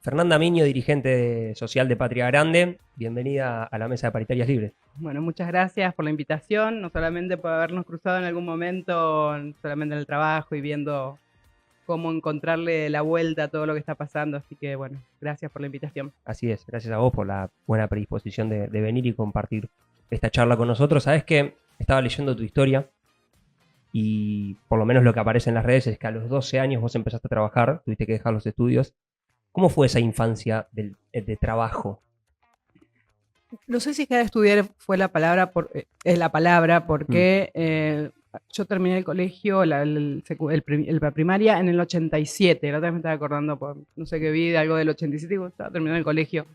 Fernanda Miño, social de Patria Grande, bienvenida a la Mesa de Paritarias Libres. Bueno, muchas gracias por la invitación, no solamente por habernos cruzado en algún momento, solamente en el trabajo y viendo cómo encontrarle la vuelta a todo lo que está pasando, así que bueno, gracias por la invitación. Así es, gracias a vos por la buena predisposición de venir y compartir esta charla con nosotros. Sabés que estaba leyendo tu historia y por lo menos lo que aparece en las redes es que a los 12 años vos empezaste a trabajar, tuviste que dejar los estudios. ¿Cómo fue esa infancia de trabajo? No sé si cada estudiar fue la palabra, es la palabra, porque yo terminé el colegio, la primaria, en el 87. La otra vez me estaba acordando, no sé qué vi, algo del 87, y estaba terminando el colegio.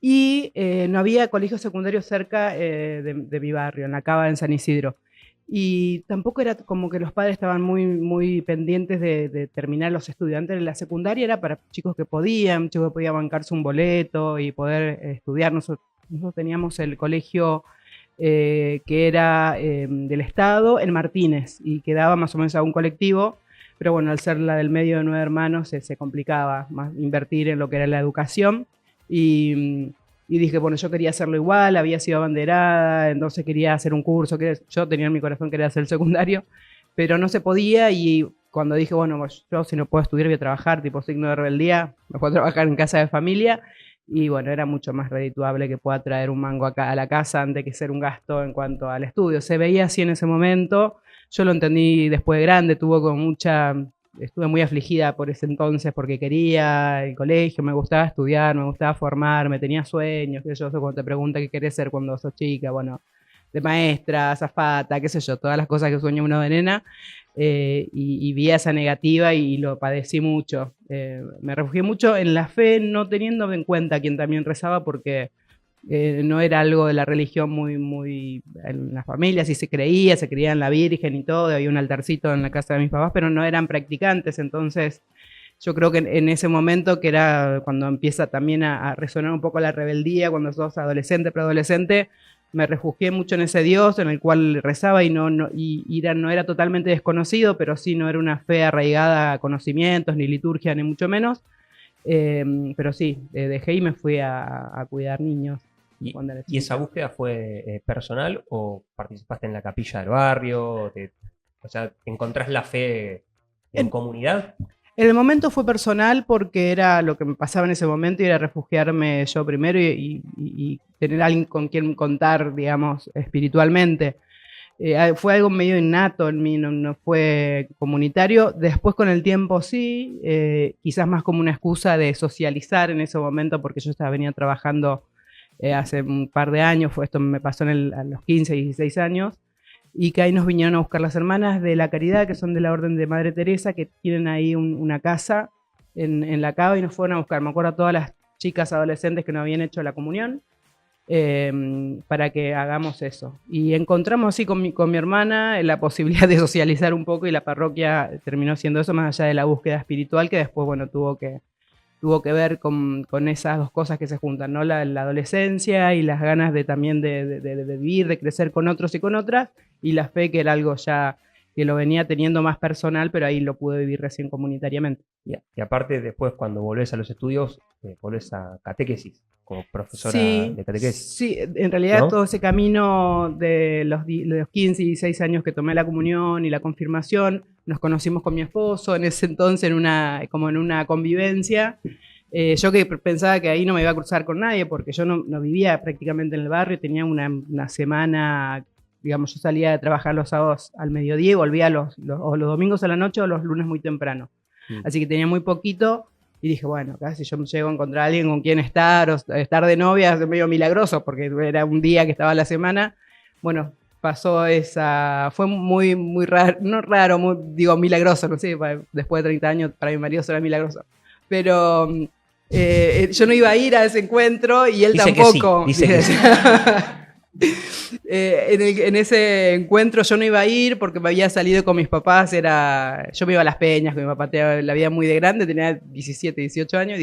No había colegio secundario cerca de mi barrio, en la Cava, en San Isidro. Y tampoco era como que los padres estaban muy pendientes de terminar los estudiantes. La secundaria era para chicos que podían bancarse un boleto y poder estudiar. Nosotros teníamos el colegio que era del Estado en Martínez y quedaba más o menos a un colectivo, pero bueno, al ser la del medio de 9 hermanos se complicaba más invertir en lo que era la educación y dije, bueno, yo quería hacerlo igual, había sido abanderada, entonces quería hacer un curso, yo tenía en mi corazón quería hacer el secundario, pero no se podía y cuando dije, bueno, pues yo si no puedo estudiar voy a trabajar, tipo signo de rebeldía, me puedo trabajar en casa de familia y bueno, era mucho más redituable que pueda traer un mango acá a la casa antes que ser un gasto en cuanto al estudio. Se veía así en ese momento, yo lo entendí después de grande, estuve muy afligida por ese entonces porque quería el colegio, me gustaba estudiar, me gustaba formarme, tenía sueños, qué sé yo, cuando te preguntan qué querés ser cuando sos chica, bueno, de maestra, azafata, qué sé yo, todas las cosas que sueña uno de nena, y vi esa negativa y lo padecí mucho. Me refugié mucho en la fe, no teniendo en cuenta a quien también rezaba porque no era algo de la religión muy en la familia, sí se creía en la Virgen y todo, había un altarcito en la casa de mis papás, pero no eran practicantes, entonces yo creo que en ese momento, que era cuando empieza también a resonar un poco la rebeldía, cuando sos adolescente, preadolescente, me refugié mucho en ese Dios en el cual rezaba y no era totalmente desconocido, pero sí no era una fe arraigada a conocimientos, ni liturgia, ni mucho menos. Pero sí, dejé y me fui a cuidar niños. ¿Y esa búsqueda fue personal o participaste en la capilla del barrio? O sea, ¿encontrás la fe en comunidad? En el momento fue personal porque era lo que me pasaba en ese momento y era refugiarme yo primero y tener a alguien con quien contar, digamos, espiritualmente. Fue algo medio innato en mí, no fue comunitario. Después con el tiempo sí, quizás más como una excusa de socializar en ese momento porque yo venía trabajando hace un par de años, esto me pasó a los 15, 16 años, y que ahí nos vinieron a buscar las hermanas de la Caridad, que son de la Orden de Madre Teresa, que tienen ahí una casa en la Cava y nos fueron a buscar. Me acuerdo a todas las chicas adolescentes que no habían hecho la comunión, para que hagamos eso. Y encontramos así con mi hermana la posibilidad de socializar un poco y la parroquia terminó siendo eso, más allá de la búsqueda espiritual, que después, bueno, tuvo que ver con esas dos cosas que se juntan, ¿no? La adolescencia y las ganas también de vivir, de crecer con otros y con otras, y la fe, que era algo ya que lo venía teniendo más personal, pero ahí lo pude vivir recién comunitariamente. Y aparte, después, cuando volvés a los estudios, volvés a catequesis, como profesora Sí, de catequesis, sí, en realidad ¿no? todo ese camino de los 15 y 16 años que tomé la comunión y la confirmación, nos conocimos con mi esposo en ese entonces como en una convivencia. Yo que pensaba que ahí no me iba a cruzar con nadie porque yo no vivía prácticamente en el barrio, tenía una semana, digamos, yo salía de trabajar los sábados al mediodía y volvía o los domingos a la noche o los lunes muy temprano. Así que tenía muy poquito. Y dije, bueno, casi yo me llego a encontrar a alguien con quien estar, o estar de novia, es medio milagroso, porque era un día que estaba la semana. Bueno, fue muy raro, no raro, digo, milagroso, no sé, después de 30 años para mi marido será milagroso. Pero yo no iba a ir a ese encuentro y él Dice tampoco. Que sí, dice que sí. En ese encuentro yo no iba a ir porque me había salido con mis papás, yo me iba a Las Peñas, con mi papá la vida muy de grande, tenía 17, 18 años,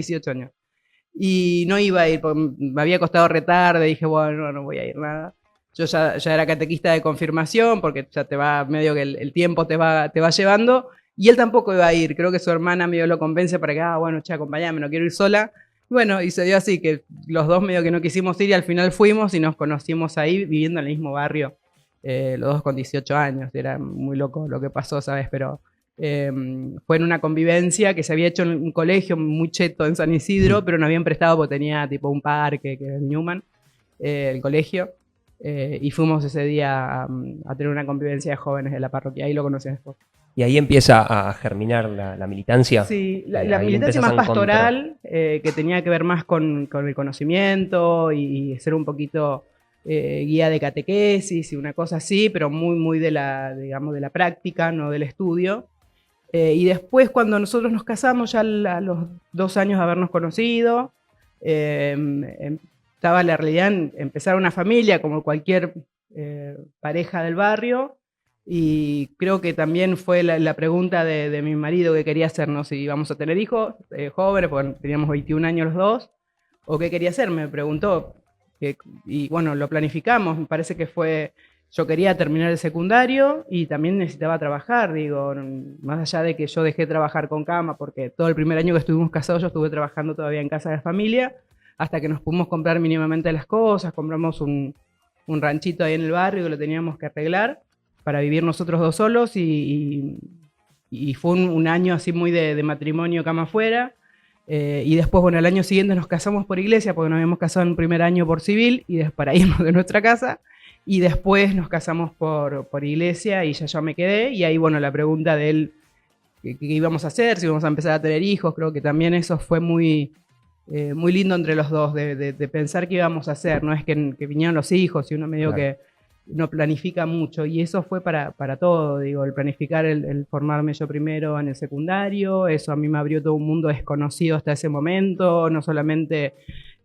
y no iba a ir, porque me había costado retarde, dije, bueno, no voy a ir nada. Yo ya era catequista de confirmación, porque ya te va, medio que el tiempo te va llevando, Y él tampoco iba a ir, creo que su hermana medio lo convence para que, bueno, che, acompáñame, no quiero ir sola. Bueno, y se dio así, que los dos medio que no quisimos ir y al final fuimos y nos conocimos ahí viviendo en el mismo barrio, los dos con 18 años, era muy loco lo que pasó, ¿sabes? Pero fue en una convivencia que se había hecho en un colegio muy cheto en San Isidro, pero no habían prestado porque tenía tipo un parque, que era el Newman, el colegio. Y fuimos ese día a tener una convivencia de jóvenes de la parroquia. Ahí lo conocí después. Y ahí empieza a germinar la militancia. Sí, la militancia más pastoral, que tenía que ver más con el conocimiento y ser un poquito guía de catequesis y una cosa así, pero muy de digamos, de la práctica, no del estudio. Y después, cuando nosotros nos casamos, ya a los 2 años de habernos conocido, estaba la realidad en empezar una familia, como cualquier pareja del barrio, y creo que también fue la pregunta de mi marido que quería hacernos, si íbamos a tener hijos jóvenes, porque teníamos 21 años los dos, o qué quería hacer, me preguntó, y bueno, lo planificamos, me parece que fue... Yo quería terminar el secundario y también necesitaba trabajar, digo, más allá de que yo dejé de trabajar con cama, porque todo el primer año que estuvimos casados yo estuve trabajando todavía en casa de familia, hasta que nos pudimos comprar mínimamente las cosas, compramos un ranchito ahí en el barrio que lo teníamos que arreglar para vivir nosotros dos solos y fue un año así muy de matrimonio cama afuera. Y después, bueno, el año siguiente nos casamos por iglesia, porque nos habíamos casado en un primer año por civil y para irnos de nuestra casa. Y después nos casamos por iglesia y ya yo me quedé. Y ahí, bueno, la pregunta de él, ¿qué íbamos a hacer? Si íbamos a empezar a tener hijos. Creo que también eso fue muy lindo entre los dos, de pensar qué íbamos a hacer. No es que vinieron los hijos y uno medio que no planifica mucho. Y eso fue para todo, digo, el planificar, el formarme yo primero en el secundario. Eso a mí me abrió todo un mundo desconocido hasta ese momento. No solamente...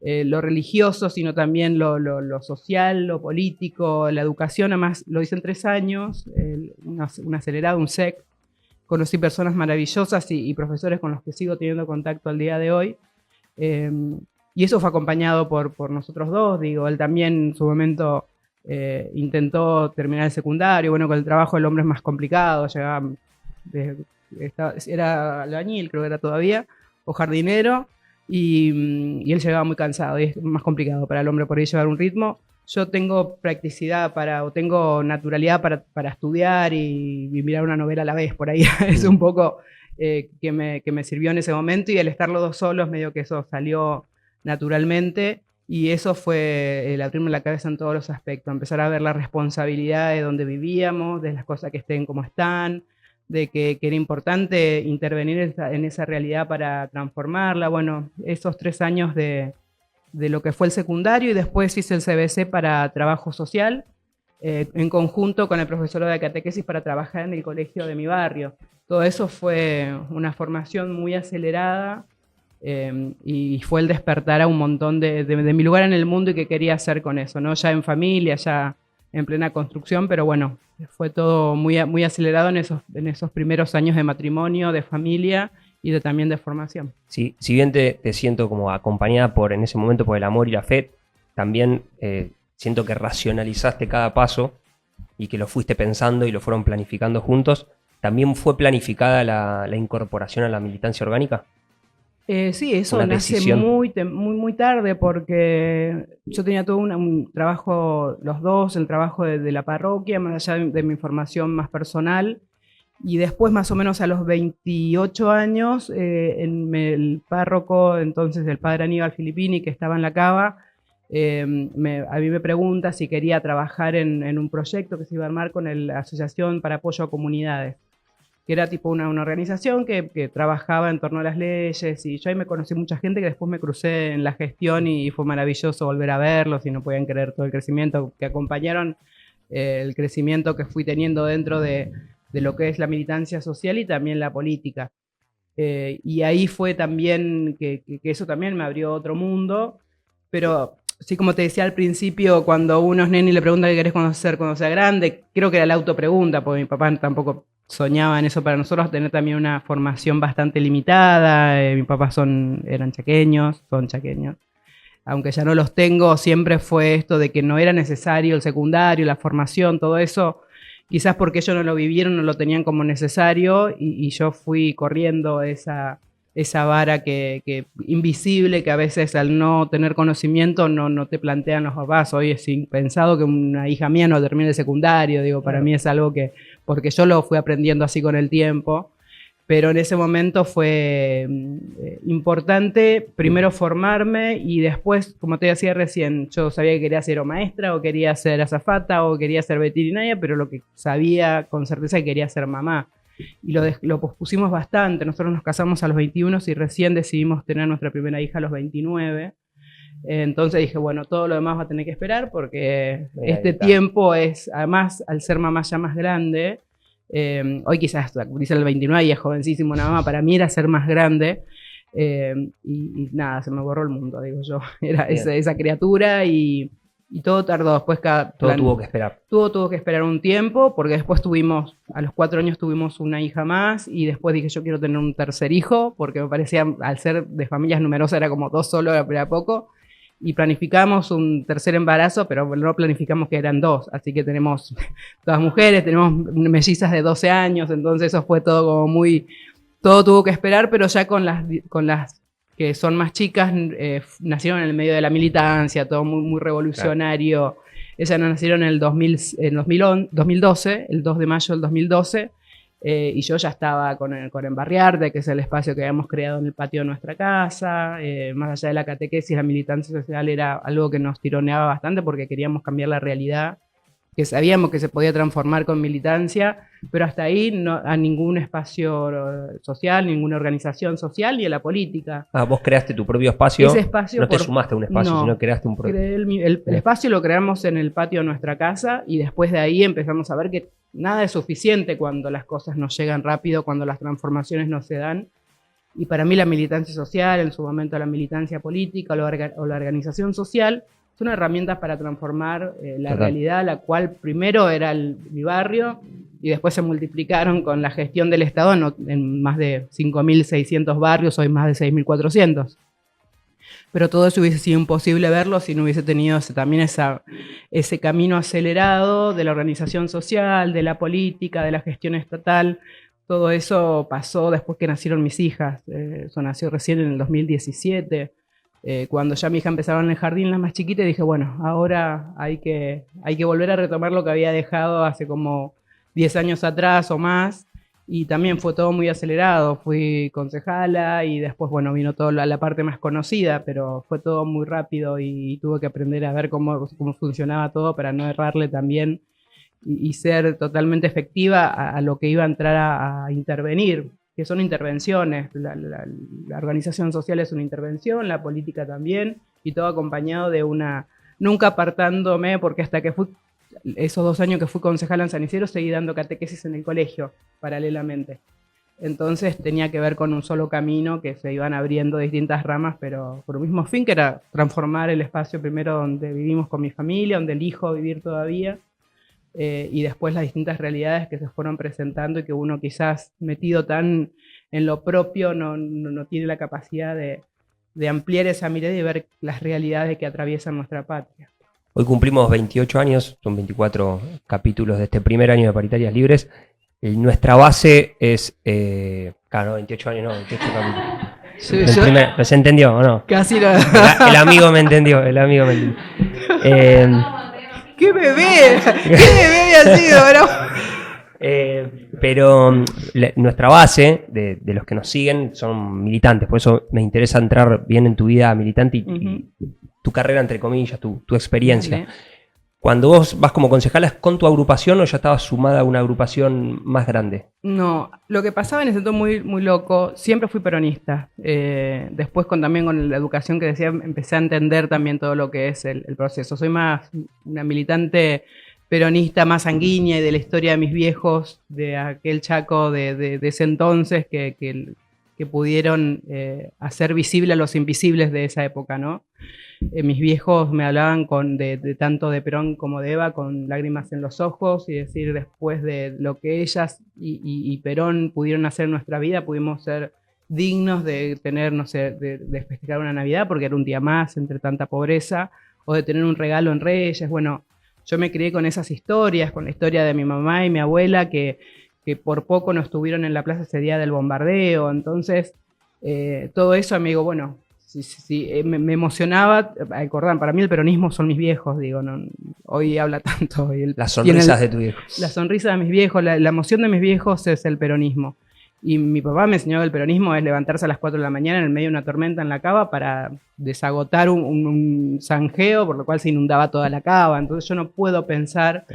lo religioso, sino también lo social, lo político, la educación. Además, lo hice en 3 años, un acelerado, un SEC. Conocí personas maravillosas y profesores con los que sigo teniendo contacto al día de hoy. Y eso fue acompañado por nosotros dos. Digo, él también en su momento intentó terminar el secundario. Bueno, con el trabajo del hombre es más complicado. Era albañil, creo que era todavía, o jardinero. Y él llegaba muy cansado y es más complicado para el hombre por ahí llevar un ritmo. Yo tengo practicidad o tengo naturalidad para estudiar y mirar una novela a la vez por ahí. Es un poco que me sirvió en ese momento, y el estar los dos solos medio que eso salió naturalmente, y eso fue el abrirme la cabeza en todos los aspectos, empezar a ver la responsabilidad de donde vivíamos, de las cosas que estén como están, de que era importante intervenir en esa realidad para transformarla. Bueno, esos 3 años de lo que fue el secundario, y después hice el CBC para trabajo social, en conjunto con el profesor de catequesis para trabajar en el colegio de mi barrio. Todo eso fue una formación muy acelerada, y fue el despertar a un montón de mi lugar en el mundo y qué quería hacer con eso, ¿no? Ya en familia, ya en plena construcción, pero bueno, fue todo muy acelerado en esos primeros años de matrimonio, de familia y también de formación. Sí, si bien te siento como acompañada en ese momento por el amor y la fe, también siento que racionalizaste cada paso y que lo fuiste pensando y lo fueron planificando juntos. ¿También fue planificada la incorporación a la militancia orgánica? Sí, eso nace muy tarde, porque yo tenía todo un trabajo, los dos, el trabajo de la parroquia, más allá de mi formación más personal, y después más o menos a los 28 años, el párroco entonces, el padre Aníbal Filippini, que estaba en la Cava, a mí me pregunta si quería trabajar en un proyecto que se iba a armar con la Asociación para Apoyo a Comunidades, que era tipo una organización que trabajaba en torno a las leyes, y yo ahí me conocí mucha gente que después me crucé en la gestión, y fue maravilloso volver a verlos, y no podían creer todo el crecimiento que acompañaron, el crecimiento que fui teniendo dentro de lo que es la militancia social y también la política. Y ahí fue también que eso también me abrió otro mundo, pero sí, como te decía al principio, cuando uno es nene y le pregunta qué querés conocer cuando sea grande, creo que era la autopregunta, porque mi papá tampoco soñaba en eso para nosotros, tener también una formación bastante limitada. Mis papás son chaqueños, aunque ya no los tengo, siempre fue esto de que no era necesario el secundario, la formación, todo eso, quizás porque ellos no lo vivieron, no lo tenían como necesario, y yo fui corriendo esa vara que invisible, que a veces al no tener conocimiento no te plantean los papás. Hoy es impensado que una hija mía no termine el secundario, digo, para mí es algo que, porque yo lo fui aprendiendo así con el tiempo, pero en ese momento fue importante primero formarme y después, como te decía recién, yo sabía que quería ser o maestra o quería ser azafata o quería ser veterinaria, pero lo que sabía con certeza es que quería ser mamá. Y lo pospusimos bastante. Nosotros nos casamos a los 21 y recién decidimos tener nuestra primera hija a los 29. Entonces dije, bueno, todo lo demás va a tener que esperar porque este tiempo es, además, al ser mamá ya más grande, hoy quizás dice el 29 y es jovencísimo una mamá, para mí era ser más grande, y nada, se me borró el mundo, digo yo. Era esa criatura y todo tardó. Después tuvo que esperar. Tuvo que esperar un tiempo, porque después a los 4 años tuvimos una hija más, y después dije yo quiero tener un tercer hijo, porque me parecía, al ser de familias numerosas, era como 2 solo, era poco, y planificamos un tercer embarazo, pero no planificamos que eran 2, así que tenemos todas mujeres, tenemos mellizas de 12 años, entonces eso fue todo como todo tuvo que esperar, pero ya con las que son más chicas, nacieron en el medio de la militancia, todo muy revolucionario. Claro. Ellas nacieron en el 2012, el 2 de mayo del 2012, y yo ya estaba con Embarriarte, que es el espacio que habíamos creado en el patio de nuestra casa. Más allá de la catequesis, la militancia social era algo que nos tironeaba bastante porque queríamos cambiar la realidad, que sabíamos que se podía transformar con militancia, pero hasta ahí no a ningún espacio social, ninguna organización social ni a la política. Vos creaste tu propio espacio. Ese espacio no te sumaste a un espacio, sino creaste un propio. El espacio lo creamos en el patio de nuestra casa y después de ahí empezamos a ver que nada es suficiente cuando las cosas no llegan rápido, cuando las transformaciones no se dan. Y para mí la militancia social, en su momento la militancia política o la organización social, son herramientas para transformar la realidad, la cual primero era mi barrio y después se multiplicaron con la gestión del Estado en más de 5.600 barrios, hoy más de 6.400. Pero todo eso hubiese sido imposible verlo si no hubiese tenido también ese camino acelerado de la organización social, de la política, de la gestión estatal. Todo eso pasó después que nacieron mis hijas. Eso nació recién en el 2017. Cuando ya mi hija empezaba en el jardín, la más chiquita, dije, bueno, ahora hay que volver a retomar lo que había dejado hace como 10 años atrás o más, y también fue todo muy acelerado. Fui concejala y después, bueno, vino toda la parte más conocida, pero fue todo muy rápido y tuve que aprender a ver cómo funcionaba todo para no errarle también y ser totalmente efectiva a lo que iba a entrar a intervenir, que son intervenciones. La organización social es una intervención, la política también, y todo acompañado de nunca apartándome, porque hasta que fui, esos 2 años que fui concejala en San Isidro, seguí dando catequesis en el colegio, paralelamente. Entonces tenía que ver con un solo camino, que se iban abriendo distintas ramas, pero por un mismo fin, que era transformar el espacio primero donde vivimos con mi familia, donde elijo vivir todavía, y después las distintas realidades que se fueron presentando y que uno quizás metido tan en lo propio no tiene la capacidad de ampliar esa mirada y ver las realidades que atraviesan nuestra patria. Hoy cumplimos 28 años, son 24 capítulos de este primer año de Paritarias Libres. Nuestra base es, claro, 28 años, no, 28 capítulos. Sí, ¿se entendió o no? Casi no. El amigo me entendió, ¡Qué bebé! ¡Qué bebé había sido, bro! Pero nuestra base de los que nos siguen son militantes, por eso me interesa entrar bien en tu vida militante y tu carrera, entre comillas, tu experiencia. Vale. Cuando vos vas como concejala, ¿es con tu agrupación o ya estabas sumada a una agrupación más grande? No, lo que pasaba en ese momento muy, muy loco, siempre fui peronista. Después también con la educación que decía, empecé a entender también todo lo que es el proceso. Soy más una militante peronista, más sanguínea, y de la historia de mis viejos, de aquel Chaco de ese entonces que pudieron hacer visible a los invisibles de esa época, ¿no? Mis viejos me hablaban tanto de Perón como de Eva con lágrimas en los ojos, y decir, después de lo que ellas y Perón pudieron hacer en nuestra vida, pudimos ser dignos de tener, no sé, de festejar una Navidad porque era un día más entre tanta pobreza, o de tener un regalo en Reyes. Bueno, yo me crié con esas historias, con la historia de mi mamá y mi abuela que por poco no estuvieron en la plaza ese día del bombardeo. Entonces, todo eso, amigo, bueno, sí, me emocionaba. Acordar, para mí el peronismo son mis viejos, digo, no, hoy habla tanto. Las sonrisas de tu viejo. La sonrisa de mis viejos, la emoción de mis viejos es el peronismo. Y mi papá me enseñó que el peronismo es levantarse a las 4 de la mañana en el medio de una tormenta en la cava para desagotar un zanjeo, por lo cual se inundaba toda la cava. Entonces yo no puedo pensar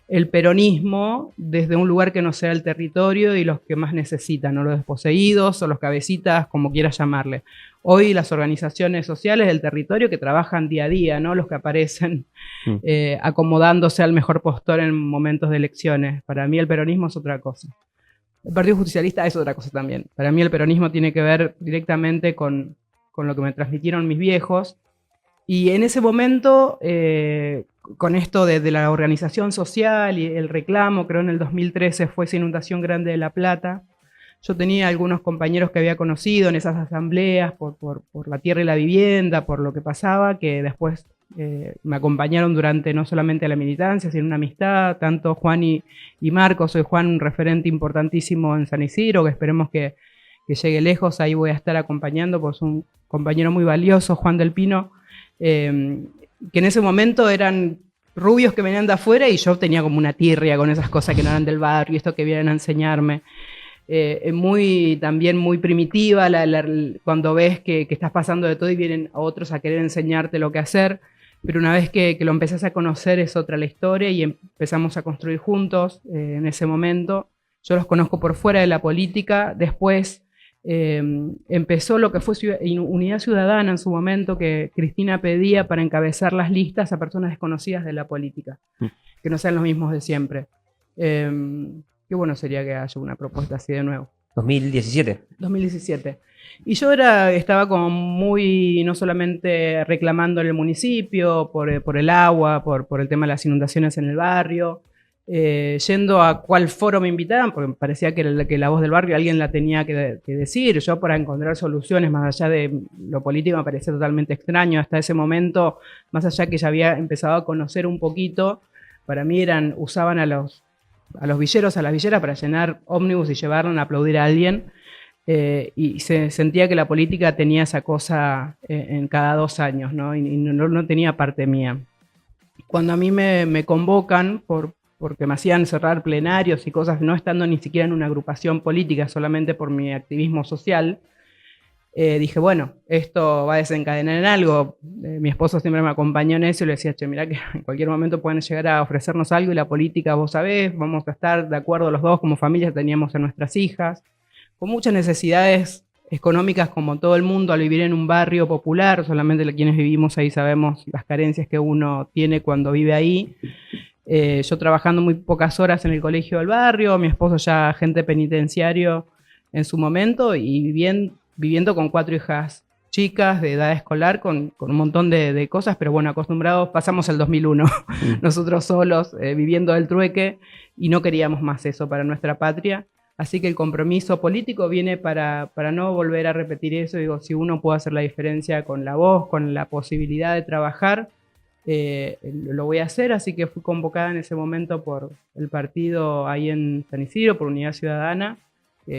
el peronismo desde un lugar que no sea el territorio y los que más necesitan, o los desposeídos, o los cabecitas, como quieras llamarle. Hoy las organizaciones sociales del territorio que trabajan día a día, ¿no? Los que aparecen acomodándose al mejor postor en momentos de elecciones. Para mí el peronismo es otra cosa. El Partido Justicialista es otra cosa también. Para mí el peronismo tiene que ver directamente con lo que me transmitieron mis viejos. Y en ese momento, con esto de la organización social y el reclamo, creo en el 2013 fue esa inundación grande de La Plata. Yo tenía algunos compañeros que había conocido en esas asambleas por la tierra y la vivienda, por lo que pasaba, que después me acompañaron durante no solamente la militancia, sino una amistad, tanto Juan y Marcos. Soy Juan, un referente importantísimo en San Isidro, que esperemos que llegue lejos. Ahí voy a estar acompañando, pues un compañero muy valioso, Juan del Pino, que en ese momento eran rubios que venían de afuera y yo tenía como una tirria con esas cosas que no eran del barrio, esto que vienen a enseñarme. También muy primitiva, cuando ves que estás pasando de todo y vienen otros a querer enseñarte lo que hacer, pero una vez que lo empezás a conocer es otra la historia y empezamos a construir juntos en ese momento. Yo los conozco por fuera de la política. Después empezó lo que fue Unidad Ciudadana en su momento, que Cristina pedía para encabezar las listas a personas desconocidas de la política, que no sean los mismos de siempre. Qué bueno sería que haya una propuesta así de nuevo. 2017. 2017. Y yo estaba como muy, no solamente reclamando en el municipio, por el agua, por el tema de las inundaciones en el barrio, yendo a cuál foro me invitaban, porque me parecía que la voz del barrio alguien la tenía que decir. Yo, para encontrar soluciones más allá de lo político, me parecía totalmente extraño. Hasta ese momento, más allá que ya había empezado a conocer un poquito, para mí usaban a los villeros, a las villeras para llenar ómnibus y llevarlo a aplaudir a alguien. Y se sentía que la política tenía esa cosa en cada 2 años, ¿no? Y no tenía parte mía. Cuando a mí me convocan porque me hacían cerrar plenarios y cosas, no estando ni siquiera en una agrupación política, solamente por mi activismo social, dije, bueno, esto va a desencadenar en algo. Mi esposo siempre me acompañó en eso y le decía, che, mirá que en cualquier momento pueden llegar a ofrecernos algo y la política, vos sabés, vamos a estar de acuerdo los dos, como familia teníamos a nuestras hijas, con muchas necesidades económicas como todo el mundo al vivir en un barrio popular. Solamente quienes vivimos ahí sabemos las carencias que uno tiene cuando vive ahí. Yo trabajando muy pocas horas en el colegio del barrio, mi esposo ya agente penitenciario en su momento y viviendo con 4 hijas chicas de edad escolar, con un montón de cosas, pero bueno, acostumbrados, pasamos el 2001, nosotros solos, viviendo del trueque, y no queríamos más eso para nuestra patria. Así que el compromiso político viene para no volver a repetir eso. Digo, si uno puede hacer la diferencia con la voz, con la posibilidad de trabajar, lo voy a hacer. Así que fui convocada en ese momento por el partido ahí en San Isidro, por Unidad Ciudadana.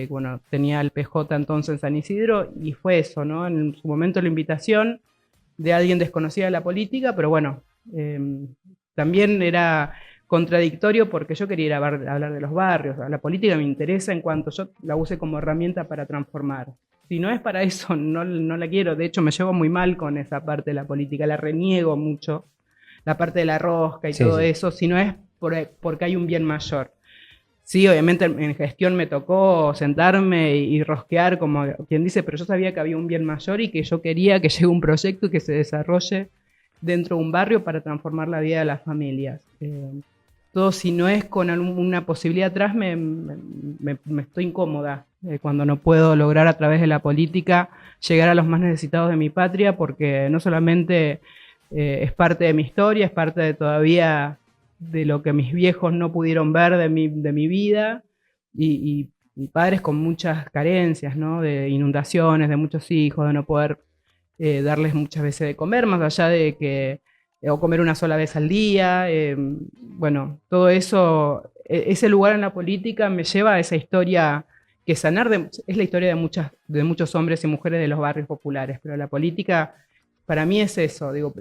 Bueno, tenía el PJ entonces en San Isidro, y fue eso, ¿no? En su momento la invitación de alguien desconocido de la política, pero bueno, también era contradictorio porque yo quería ir a hablar de los barrios. La política me interesa en cuanto yo la use como herramienta para transformar. Si no es para eso, no la quiero. De hecho, me llevo muy mal con esa parte de la política, la reniego mucho, la parte de la rosca y todo eso, si no es porque hay un bien mayor. Sí, obviamente en gestión me tocó sentarme y rosquear, como quien dice, pero yo sabía que había un bien mayor y que yo quería que llegue un proyecto y que se desarrolle dentro de un barrio para transformar la vida de las familias. Todo si no es con alguna posibilidad atrás, me estoy incómoda cuando no puedo lograr a través de la política llegar a los más necesitados de mi patria, porque no solamente es parte de mi historia, es parte de todavía de lo que mis viejos no pudieron ver de mi vida, y padres con muchas carencias, ¿no? De inundaciones, de muchos hijos, de no poder darles muchas veces de comer, más allá de que o comer una sola vez al día. Bueno, todo eso, ese lugar en la política me lleva a esa historia que es la historia de muchos hombres y mujeres de los barrios populares, pero la política para mí es eso, digo,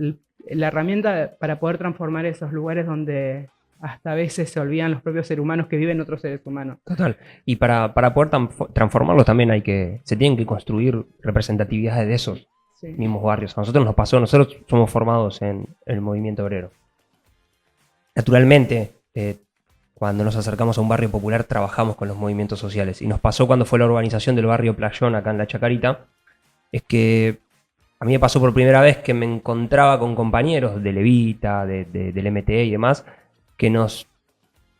la herramienta para poder transformar esos lugares donde hasta a veces se olvidan los propios seres humanos que viven otros seres humanos. Total. Y para poder transformarlo también se tienen que construir representatividades de esos mismos barrios. A nosotros nos pasó, nosotros somos formados en el movimiento obrero. Naturalmente, cuando nos acercamos a un barrio popular trabajamos con los movimientos sociales. Y nos pasó cuando fue la urbanización del barrio Playón acá en La Chacarita, es que a mí me pasó por primera vez que me encontraba con compañeros de Levita, del MTE y demás, que nos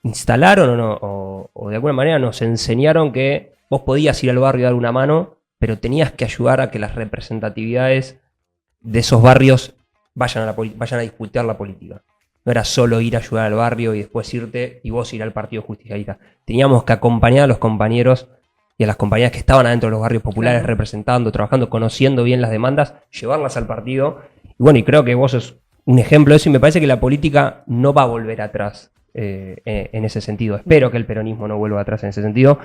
instalaron o de alguna manera nos enseñaron que vos podías ir al barrio a dar una mano, pero tenías que ayudar a que las representatividades de esos barrios vayan a disputar la política. No era solo ir a ayudar al barrio y después irte y vos ir al partido justicialista. Teníamos que acompañar a los compañeros y a las compañeras que estaban adentro de los barrios populares, claro, representando, trabajando, conociendo bien las demandas, llevarlas al partido. Y bueno, y creo que vos sos un ejemplo de eso y me parece que la política no va a volver atrás en ese sentido. Espero que el peronismo no vuelva atrás en ese sentido.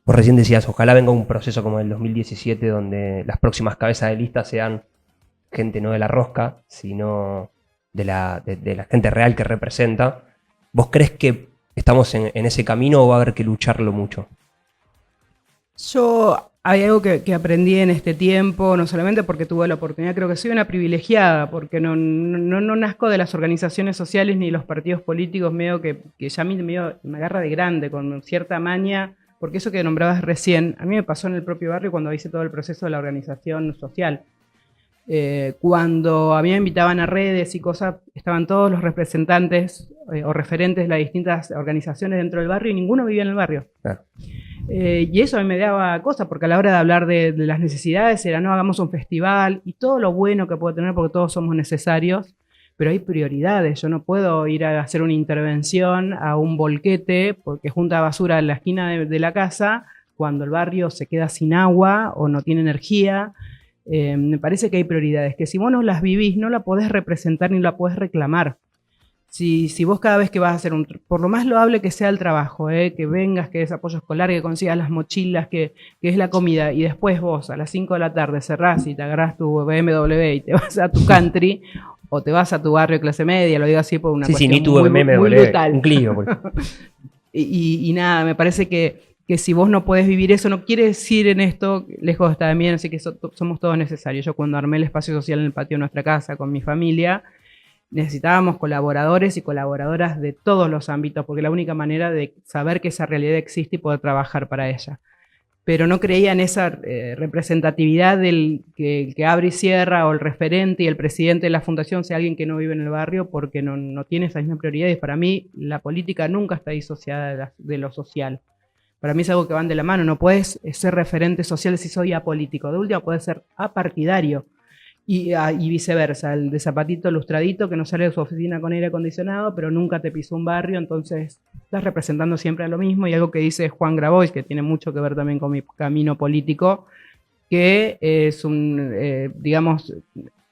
Vos recién decías, ojalá venga un proceso como el 2017 donde las próximas cabezas de lista sean gente no de la rosca, sino de la gente real que representa. ¿Vos crees que estamos en ese camino o va a haber que lucharlo mucho? Hay algo que aprendí en este tiempo, no solamente porque tuve la oportunidad, creo que soy una privilegiada, porque no nazco de las organizaciones sociales ni los partidos políticos, medio que ya a mí me agarra de grande, con cierta maña, porque eso que nombrabas recién, a mí me pasó en el propio barrio cuando hice todo el proceso de la organización social. Cuando a mí me invitaban a redes y cosas, estaban todos los representantes o referentes de las distintas organizaciones dentro del barrio y ninguno vivía en el barrio. Claro. Y eso a mí me daba cosa, porque a la hora de hablar de las necesidades era, no, hagamos un festival y todo lo bueno que puede tener, porque todos somos necesarios, pero hay prioridades. Yo no puedo ir a hacer una intervención a un volquete porque junta basura en la esquina de la casa cuando el barrio se queda sin agua o no tiene energía. Me parece que hay prioridades que si vos no las vivís, no la podés representar ni la podés reclamar. Si vos cada vez que vas a hacer por lo más loable que sea el trabajo, que vengas, que des apoyo escolar, que consigas las mochilas, que es la comida, y después vos a las 5 de la tarde cerrás y te agarrás tu BMW y te vas a tu country, o te vas a tu barrio de clase media, lo digo así por una cuestión ni tu BMW, muy brutal. Un Clio. y nada, me parece que si vos no podés vivir eso, no quiere decir en esto, lejos está de mí, así que somos todos necesarios. Yo cuando armé el espacio social en el patio de nuestra casa con mi familia, necesitábamos colaboradores y colaboradoras de todos los ámbitos, porque es la única manera de saber que esa realidad existe y poder trabajar para ella. Pero no creía en esa representatividad del que abre y cierra, o el referente y el presidente de la fundación sea alguien que no vive en el barrio, porque no tiene esas mismas prioridades. Para mí, la política nunca está disociada de lo social. Para mí es algo que van de la mano. No puedes ser referente social si soy apolítico. De última, puedes ser apartidario. Y viceversa, el de zapatito lustradito que no sale de su oficina con aire acondicionado, pero nunca te pisó un barrio, entonces estás representando siempre a lo mismo. Y algo que dice Juan Grabois, que tiene mucho que ver también con mi camino político, que es digamos,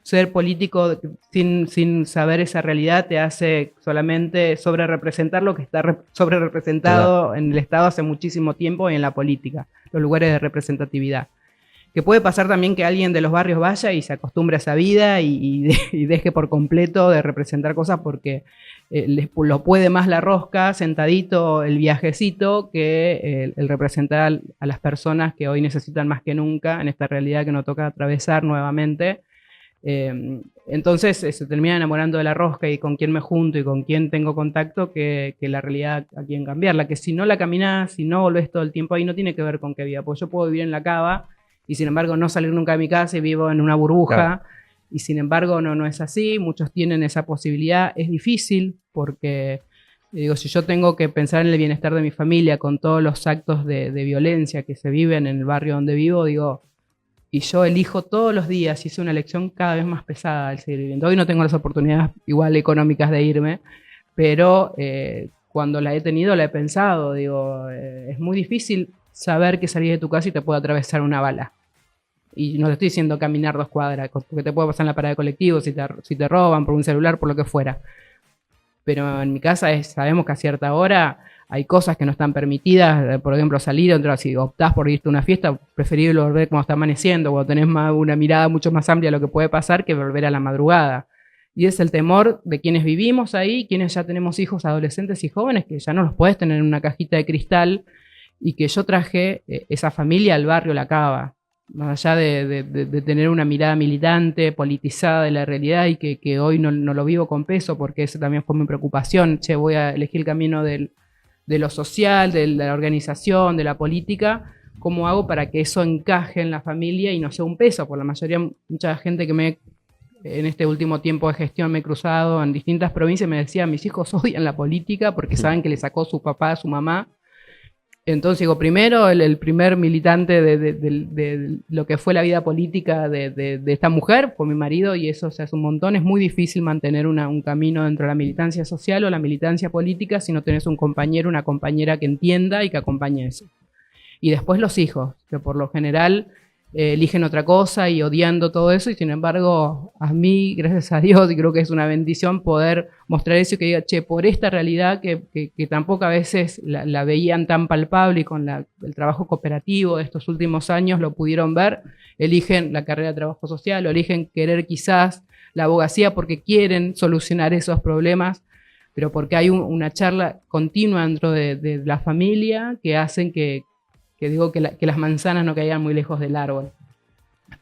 ser político sin saber esa realidad te hace solamente sobrerepresentar lo que está sobrerepresentado en el Estado hace muchísimo tiempo y en la política, los lugares de representatividad. Que puede pasar también que alguien de los barrios vaya y se acostumbre a esa vida y deje por completo de representar cosas porque lo puede más la rosca, sentadito, el viajecito, que el representar a las personas que hoy necesitan más que nunca en esta realidad que nos toca atravesar nuevamente. Entonces se termina enamorando de la rosca y con quién me junto y con quién tengo contacto que la realidad a quién cambiarla. Que si no la caminás, si no volvés todo el tiempo ahí, no tiene que ver con qué vida. Pues yo puedo vivir en la cava y sin embargo no salir nunca de mi casa y vivo en una burbuja. Claro. Y sin embargo no es así, muchos tienen esa posibilidad. Es difícil porque, digo, si yo tengo que pensar en el bienestar de mi familia con todos los actos de violencia que se viven en el barrio donde vivo, digo, y yo elijo todos los días, hice una elección cada vez más pesada al seguir viviendo. Hoy no tengo las oportunidades igual económicas de irme, pero cuando la he tenido la he pensado, digo, es muy difícil saber que salís de tu casa y te puede atravesar una bala. y no te estoy diciendo caminar 2 cuadras, porque te puede pasar en la parada de colectivo, si te roban por un celular, por lo que fuera. Pero en mi casa sabemos que a cierta hora hay cosas que no están permitidas, por ejemplo, salir, si optás por irte a una fiesta, preferible volver cuando está amaneciendo, cuando tenés una mirada mucho más amplia de lo que puede pasar que volver a la madrugada. Y es el temor de quienes vivimos ahí, quienes ya tenemos hijos adolescentes y jóvenes, que ya no los puedes tener en una cajita de cristal, y que yo traje esa familia al barrio La Cava, más allá de tener una mirada militante, politizada de la realidad, y que hoy no lo vivo con peso, porque eso también fue mi preocupación. Voy a elegir el camino de lo social, de la organización, de la política. ¿Cómo hago para que eso encaje en la familia y no sea un peso? Por la mayoría, mucha gente que en este último tiempo de gestión me he cruzado en distintas provincias, me decía, mis hijos odian la política porque saben que le sacó su papá, su mamá. Entonces digo, primero, el primer militante de lo que fue la vida política de esta mujer fue mi marido, y eso se hace un montón. Es muy difícil mantener un camino dentro de la militancia social o la militancia política si no tenés un compañero, una compañera que entienda y que acompañe eso. Y después los hijos, que por lo general eligen otra cosa y odiando todo eso, y sin embargo a mí, gracias a Dios, y creo que es una bendición poder mostrar eso y que diga, por esta realidad que tampoco a veces la veían tan palpable, y con el trabajo cooperativo de estos últimos años lo pudieron ver, eligen la carrera de trabajo social, o eligen querer quizás la abogacía porque quieren solucionar esos problemas, pero porque hay una charla continua dentro de la familia que hacen que las manzanas no caigan muy lejos del árbol.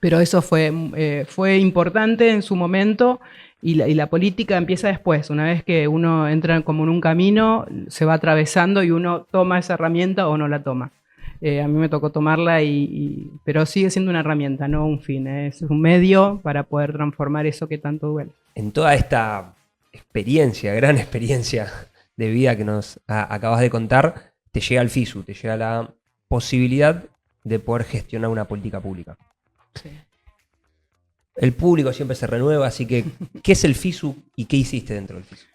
Pero eso fue importante en su momento, y la política empieza después. Una vez que uno entra como en un camino, se va atravesando y uno toma esa herramienta o no la toma. A mí me tocó tomarla, pero sigue siendo una herramienta, no un fin. Es un medio para poder transformar eso que tanto duele. En toda esta experiencia, gran experiencia de vida que nos acabas de contar, te llega el FISU, te llega la posibilidad de poder gestionar una política pública. Sí. El público siempre se renueva, así que, ¿qué es el FISU y qué hiciste dentro del FISU?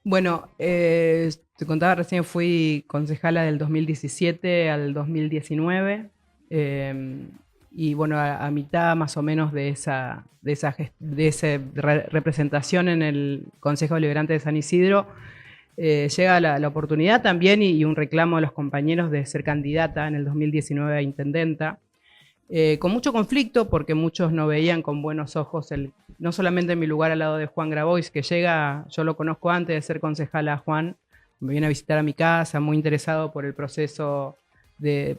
Bueno, te contaba recién, fui concejala del 2017 al 2019, y bueno, a mitad más o menos de esa representación en el Consejo Deliberante de San Isidro, llega la oportunidad también y un reclamo de los compañeros de ser candidata en el 2019 a intendenta, con mucho conflicto, porque muchos no veían con buenos ojos, no solamente en mi lugar al lado de Juan Grabois, que llega, yo lo conozco antes de ser concejala a Juan, me viene a visitar a mi casa, muy interesado por el proceso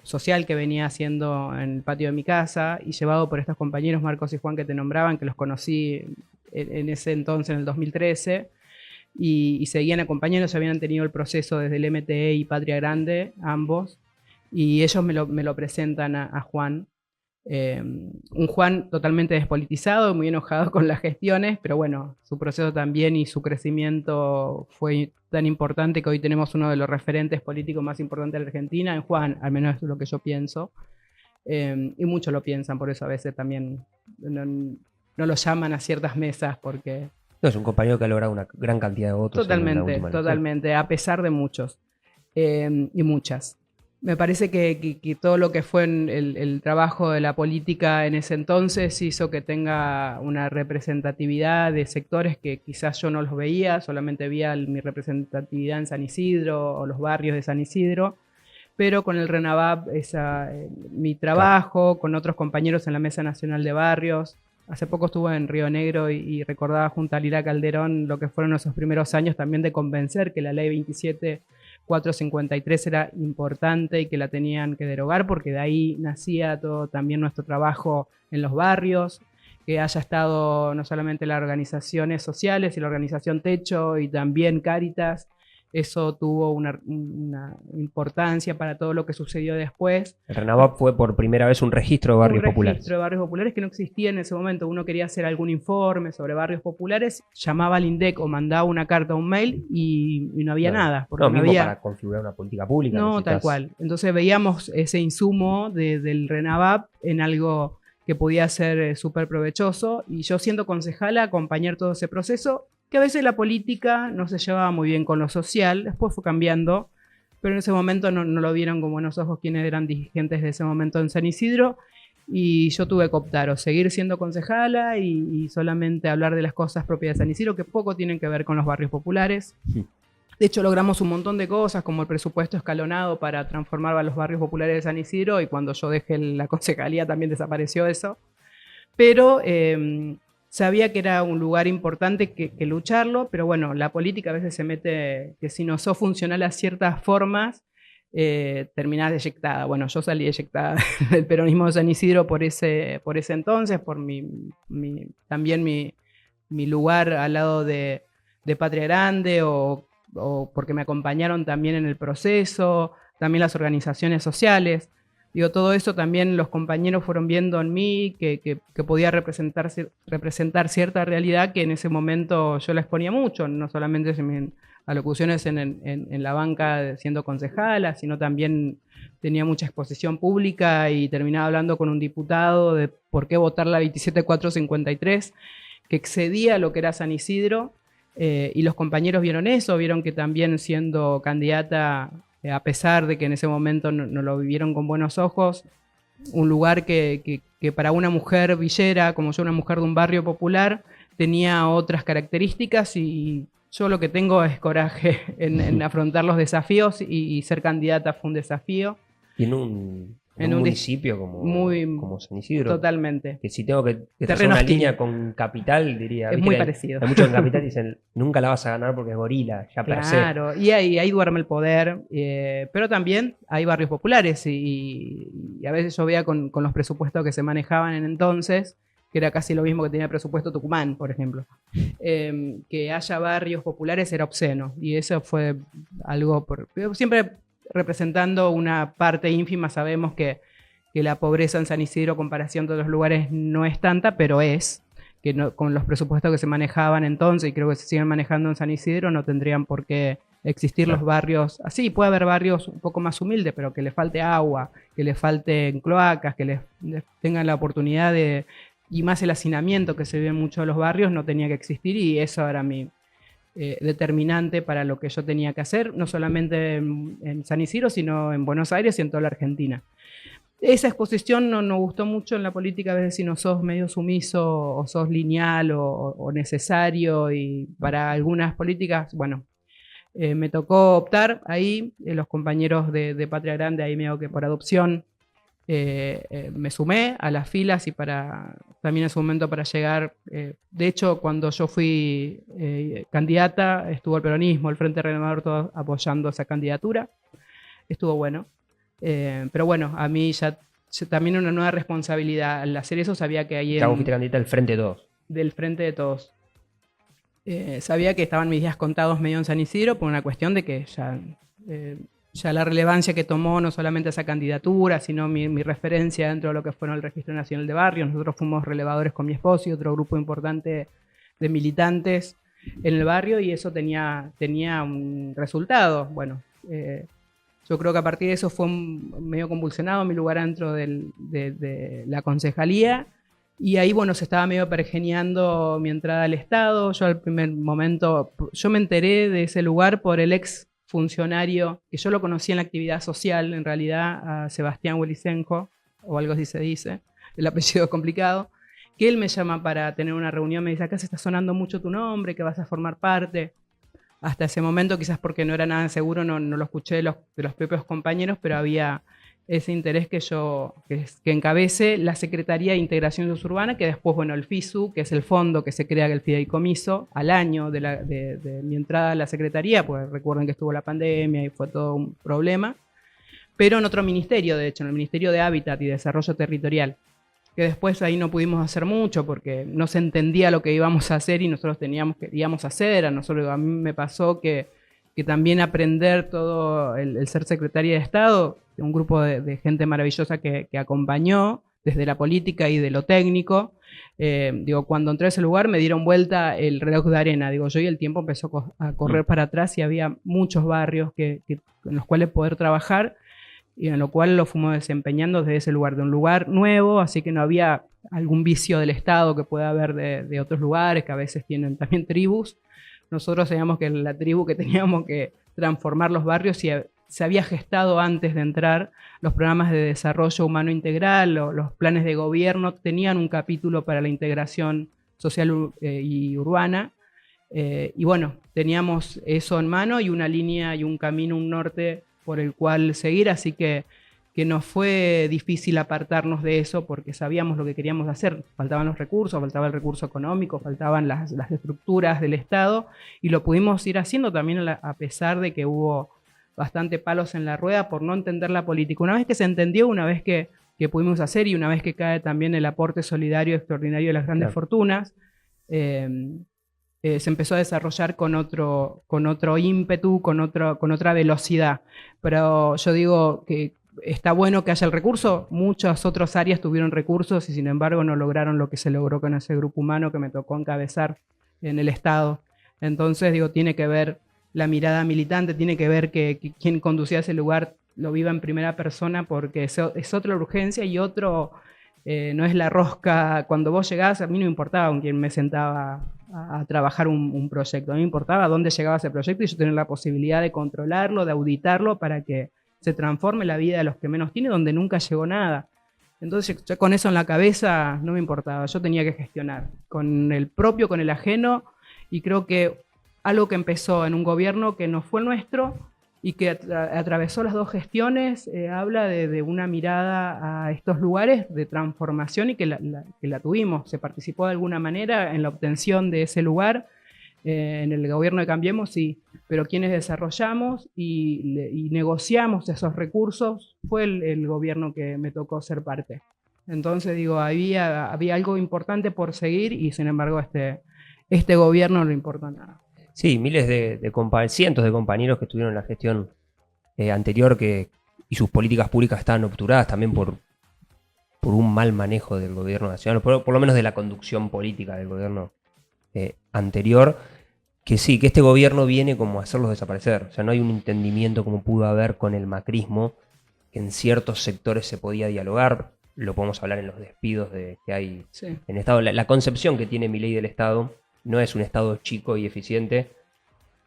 social que venía haciendo en el patio de mi casa, y llevado por estos compañeros Marcos y Juan que te nombraban, que los conocí en ese entonces, en el 2013, y seguían acompañando. Se habían tenido el proceso desde el MTE y Patria Grande, ambos, y ellos me lo presentan a Juan. Un Juan totalmente despolitizado, muy enojado con las gestiones, pero bueno, su proceso también y su crecimiento fue tan importante que hoy tenemos uno de los referentes políticos más importantes de la Argentina, en Juan, al menos es lo que yo pienso, y muchos lo piensan, por eso a veces también no lo llaman a ciertas mesas, porque... No, es un compañero que ha logrado una gran cantidad de votos. Totalmente, a pesar de muchos y muchas. Me parece que todo lo que fue el trabajo de la política en ese entonces hizo que tenga una representatividad de sectores que quizás yo no los veía, solamente veía mi representatividad en San Isidro o los barrios de San Isidro, pero con el RENAVAP, mi trabajo, con otros compañeros en la Mesa Nacional de Barrios. Hace poco estuve en Río Negro y recordaba junto a Lila Calderón lo que fueron esos primeros años también de convencer que la ley 27453 era importante y que la tenían que derogar, porque de ahí nacía todo también nuestro trabajo en los barrios, que haya estado no solamente las organizaciones sociales y la organización Techo y también Cáritas. Eso tuvo una importancia para todo lo que sucedió después. El RENAVAP fue por primera vez un registro de barrios populares. Un registro de barrios populares que no existía en ese momento. Uno quería hacer algún informe sobre barrios populares, llamaba al INDEC o mandaba una carta o un mail y no había nada. Porque no había para configurar una política pública. No, tal cual. Entonces veíamos ese insumo del RENAVAP en algo que podía ser súper provechoso, y yo, siendo concejala, acompañar todo ese proceso, que a veces la política no se llevaba muy bien con lo social, después fue cambiando, pero en ese momento no lo vieron con buenos ojos quienes eran dirigentes de ese momento en San Isidro, y yo tuve que optar o seguir siendo concejala y solamente hablar de las cosas propias de San Isidro, que poco tienen que ver con los barrios populares. De hecho, logramos un montón de cosas, como el presupuesto escalonado para transformar a los barrios populares de San Isidro, y cuando yo dejé la concejalía también desapareció eso. Pero sabía que era un lugar importante que lucharlo, pero bueno, la política a veces se mete, que si no sos funcional a ciertas formas, terminás eyectada. Bueno, yo salí eyectada del peronismo de San Isidro por ese entonces, por también mi lugar al lado de Patria Grande, o porque me acompañaron también en el proceso, también las organizaciones sociales. Digo, todo eso también los compañeros fueron viendo en mí que podía representar cierta realidad que en ese momento yo la exponía mucho, no solamente en mis alocuciones en la banca siendo concejala, sino también tenía mucha exposición pública y terminaba hablando con un diputado de por qué votar la 27453, que excedía lo que era San Isidro. Y los compañeros vieron eso, vieron que también siendo candidata, a pesar de que en ese momento no lo vivieron con buenos ojos, un lugar que para una mujer villera, como yo, una mujer de un barrio popular, tenía otras características, y yo lo que tengo es coraje en afrontar los desafíos, y ser candidata fue un desafío. Y en un municipio como San Isidro. Totalmente. Que si tengo que trazar una línea con Capital, diría. Es muy parecido. Hay muchos en Capital que dicen, nunca la vas a ganar porque es gorila, ya per se. Claro, y ahí duerme el poder, pero también hay barrios populares, y a veces yo veía con los presupuestos que se manejaban en entonces, que era casi lo mismo que tenía el presupuesto Tucumán, por ejemplo. Que haya barrios populares era obsceno, y eso fue algo, siempre representando una parte ínfima. Sabemos que la pobreza en San Isidro, comparación de otros lugares, no es tanta, pero que no, con los presupuestos que se manejaban entonces, y creo que se siguen manejando en San Isidro, no tendrían por qué existir los barrios así. Puede haber barrios un poco más humildes, pero que les falte agua, que les falten cloacas, que les tengan la oportunidad y más el hacinamiento que se vive en muchos de los barrios, no tenía que existir, y eso era mi determinante para lo que yo tenía que hacer, no solamente en San Isidro, sino en Buenos Aires y en toda la Argentina. Esa exposición no gustó mucho en la política, a veces si no sos medio sumiso, o sos lineal, o necesario, y para algunas políticas, bueno, me tocó optar ahí. Los compañeros de Patria Grande, ahí medio que por adopción, me sumé a las filas, y también en su momento para llegar. De hecho, cuando yo fui candidata, estuvo el peronismo, el Frente Renovador, todos apoyando esa candidatura. Estuvo bueno. Pero bueno, a mí ya también una nueva responsabilidad. Al hacer eso sabía que ahí... Ya vos fuiste candidata del Frente de Todos. Del Frente de Todos. Sabía que estaban mis días contados medio en San Isidro, por una cuestión de que ya la relevancia que tomó no solamente esa candidatura, sino mi referencia dentro de lo que fueron el Registro Nacional de Barrios. Nosotros fuimos relevadores con mi esposo y otro grupo importante de militantes en el barrio, y eso tenía un resultado. Bueno, yo creo que a partir de eso fue medio convulsionado mi lugar dentro de la concejalía, y ahí, bueno, se estaba medio pergeñando mi entrada al Estado. Yo al primer momento, yo me enteré de ese lugar por el ex funcionario, que yo lo conocí en la actividad social, en realidad, a Sebastián Welisenjo, o algo así se dice, el apellido es complicado, que él me llama para tener una reunión, me dice, acá se está sonando mucho tu nombre, que vas a formar parte. Hasta ese momento, quizás porque no era nada seguro, no lo escuché de los propios compañeros, pero había ese interés que encabece la Secretaría de Integración Urbana, que después, bueno, el FISU, que es el fondo que se crea, el fideicomiso, al año de mi entrada a la Secretaría, pues recuerden que estuvo la pandemia y fue todo un problema, pero en otro ministerio, de hecho, en el Ministerio de Hábitat y Desarrollo Territorial, que después ahí no pudimos hacer mucho porque no se entendía lo que íbamos a hacer, y nosotros íbamos a hacer. A mí me pasó que también aprender todo el ser secretaria de Estado, un grupo de gente maravillosa que acompañó desde la política y de lo técnico. Cuando entré a ese lugar me dieron vuelta el reloj de arena, yo, y el tiempo empezó a correr para atrás, y había muchos barrios en los cuales poder trabajar, y en lo cual lo fuimos desempeñando desde ese lugar, de un lugar nuevo, así que no había algún vicio del Estado que pueda haber de otros lugares, que a veces tienen también tribus. Nosotros sabíamos que la tribu que teníamos que transformar los barrios se había gestado antes de entrar. Los programas de desarrollo humano integral, los planes de gobierno tenían un capítulo para la integración social y urbana. Y bueno, teníamos eso en mano y una línea y un camino, un norte por el cual seguir, así que nos fue difícil apartarnos de eso porque sabíamos lo que queríamos hacer. Faltaban los recursos, faltaba el recurso económico, faltaban las estructuras del Estado y lo pudimos ir haciendo también a pesar de que hubo bastante palos en la rueda por no entender la política. Una vez que se entendió, una vez que pudimos hacer y una vez que cae también el aporte solidario extraordinario de las grandes fortunas, se empezó a desarrollar con otro ímpetu, con otra velocidad. Pero yo digo que está bueno que haya el recurso, muchas otras áreas tuvieron recursos y sin embargo no lograron lo que se logró con ese grupo humano que me tocó encabezar en el Estado. Entonces, digo, tiene que ver la mirada militante, tiene que ver que quien conducía ese lugar lo viva en primera persona porque es otra urgencia y otro, no es la rosca. Cuando vos llegás, a mí no me importaba con quién me sentaba a trabajar un proyecto, a mí me importaba dónde llegaba ese proyecto y yo tener la posibilidad de controlarlo, de auditarlo para que se transforme la vida de los que menos tienen, donde nunca llegó nada. Entonces, yo con eso en la cabeza no me importaba, yo tenía que gestionar con el propio, con el ajeno, y creo que algo que empezó en un gobierno que no fue el nuestro y que atravesó las dos gestiones, habla de una mirada a estos lugares de transformación y que la tuvimos, se participó de alguna manera en la obtención de ese lugar. En el gobierno de Cambiemos, sí, pero quienes desarrollamos y negociamos esos recursos fue el gobierno que me tocó ser parte. Entonces, digo, había algo importante por seguir y sin embargo este gobierno no le importa nada. Sí, cientos de compañeros que estuvieron en la gestión anterior y sus políticas públicas estaban obturadas también por un mal manejo del gobierno nacional, por lo menos de la conducción política del gobierno anterior, que sí, que este gobierno viene como a hacerlos desaparecer. O sea, no hay un entendimiento como pudo haber con el macrismo, que en ciertos sectores se podía dialogar. Lo podemos hablar en los despidos que hay en el Estado. La concepción que tiene Milei del Estado no es un Estado chico y eficiente,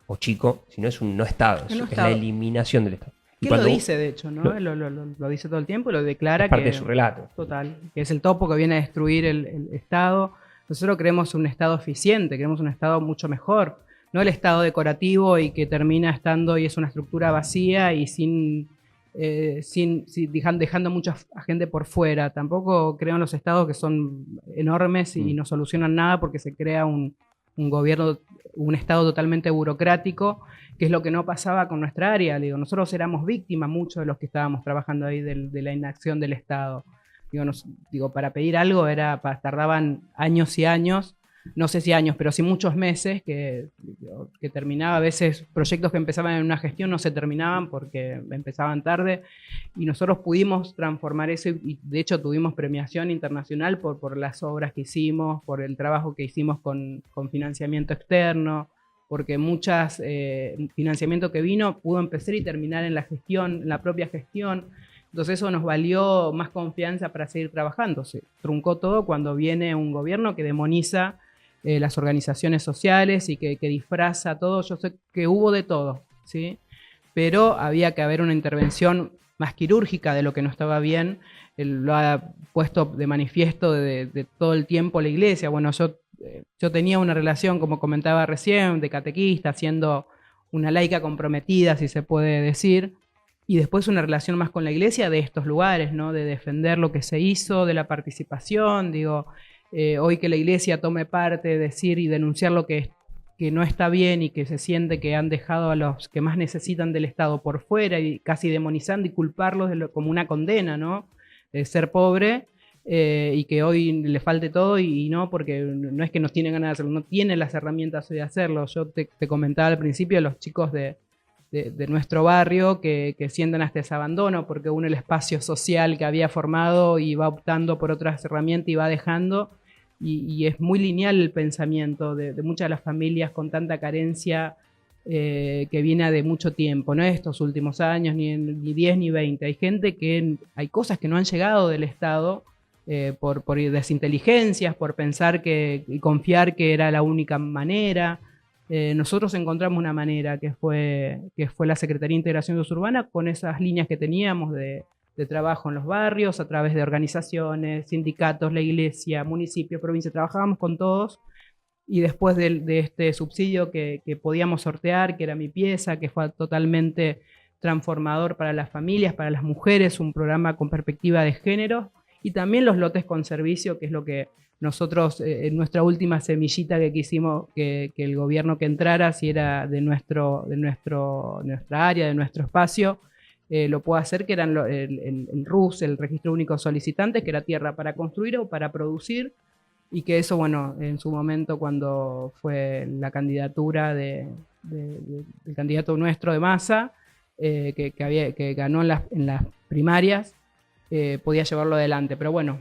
o chico, sino es un no Estado. Es la eliminación del Estado. Que lo dice, de hecho, ¿no? Lo dice todo el tiempo, lo declara. Es parte de su relato. Total, que es el topo que viene a destruir el Estado. Nosotros queremos un Estado eficiente, queremos un Estado mucho mejor, no el Estado decorativo y que termina estando y es una estructura vacía y dejando mucha gente por fuera. Tampoco creo en los Estados que son enormes y no solucionan nada porque se crea un gobierno, un Estado totalmente burocrático, que es lo que no pasaba con nuestra área. Digo, nosotros éramos víctimas, muchos de los que estábamos trabajando ahí de la inacción del Estado. Digo, para pedir algo tardaban años y años, no sé si años, pero sí muchos meses, que terminaba a veces proyectos que empezaban en una gestión no se terminaban porque empezaban tarde, y nosotros pudimos transformar eso y de hecho tuvimos premiación internacional por las obras que hicimos, por el trabajo que hicimos con financiamiento externo, porque muchas financiamiento que vino pudo empezar y terminar en la gestión, en la propia gestión. Entonces eso nos valió más confianza para seguir trabajando. Se truncó todo cuando viene un gobierno que demoniza las organizaciones sociales y que disfraza todo. Yo sé que hubo de todo, ¿sí? Pero había que haber una intervención más quirúrgica de lo que no estaba bien. Él lo ha puesto de manifiesto de todo el tiempo la iglesia. Bueno, yo tenía una relación, como comentaba recién, de catequista, siendo una laica comprometida, si se puede decir, y después una relación más con la iglesia de estos lugares, ¿no? De defender lo que se hizo, de la participación. Digo, hoy que la iglesia tome parte, decir y denunciar lo que no está bien y que se siente que han dejado a los que más necesitan del Estado por fuera y casi demonizando y culparlos como una condena, ¿no? De ser pobre y que hoy le falte todo y no, porque no es que no tienen ganas de hacerlo, no tienen las herramientas de hacerlo. Yo te comentaba al principio los chicos de nuestro barrio que sienten hasta ese abandono porque uno el espacio social que había formado y va optando por otras herramientas y va dejando y es muy lineal el pensamiento de muchas de las familias con tanta carencia que viene de mucho tiempo, no estos últimos años, ni 10 ni 20. Hay gente hay cosas que no han llegado del Estado por desinteligencias, por pensar y confiar que era la única manera. nosotros encontramos una manera que fue la Secretaría de Integración Urbana, con esas líneas que teníamos de trabajo en los barrios, a través de organizaciones, sindicatos, la iglesia, municipio, provincia, trabajábamos con todos, y después de este subsidio que podíamos sortear, que era Mi Pieza, que fue totalmente transformador para las familias, para las mujeres, un programa con perspectiva de género, y también los lotes con servicio, que es lo que nosotros, en nuestra última semillita que quisimos que el gobierno que entrara, si era de nuestra área, de nuestro espacio, lo pueda hacer, que eran el RUS, el Registro Único Solicitante, que era tierra para construir o para producir, y que eso, bueno, en su momento cuando fue la candidatura del candidato nuestro de Massa, que ganó en las primarias, podía llevarlo adelante. Pero bueno,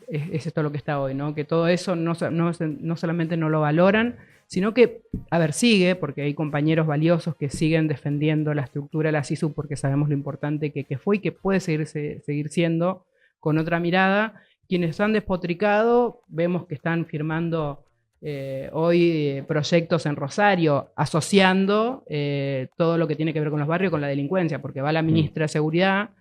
es esto lo que está hoy, ¿no? Que todo eso no solamente no lo valoran, sino que, a ver, sigue, porque hay compañeros valiosos que siguen defendiendo la estructura de la SISU, porque sabemos lo importante que fue y que puede seguir siendo, con otra mirada. Quienes han despotricado, vemos que están firmando hoy proyectos en Rosario, asociando todo lo que tiene que ver con los barrios con la delincuencia, porque va la ministra de Seguridad,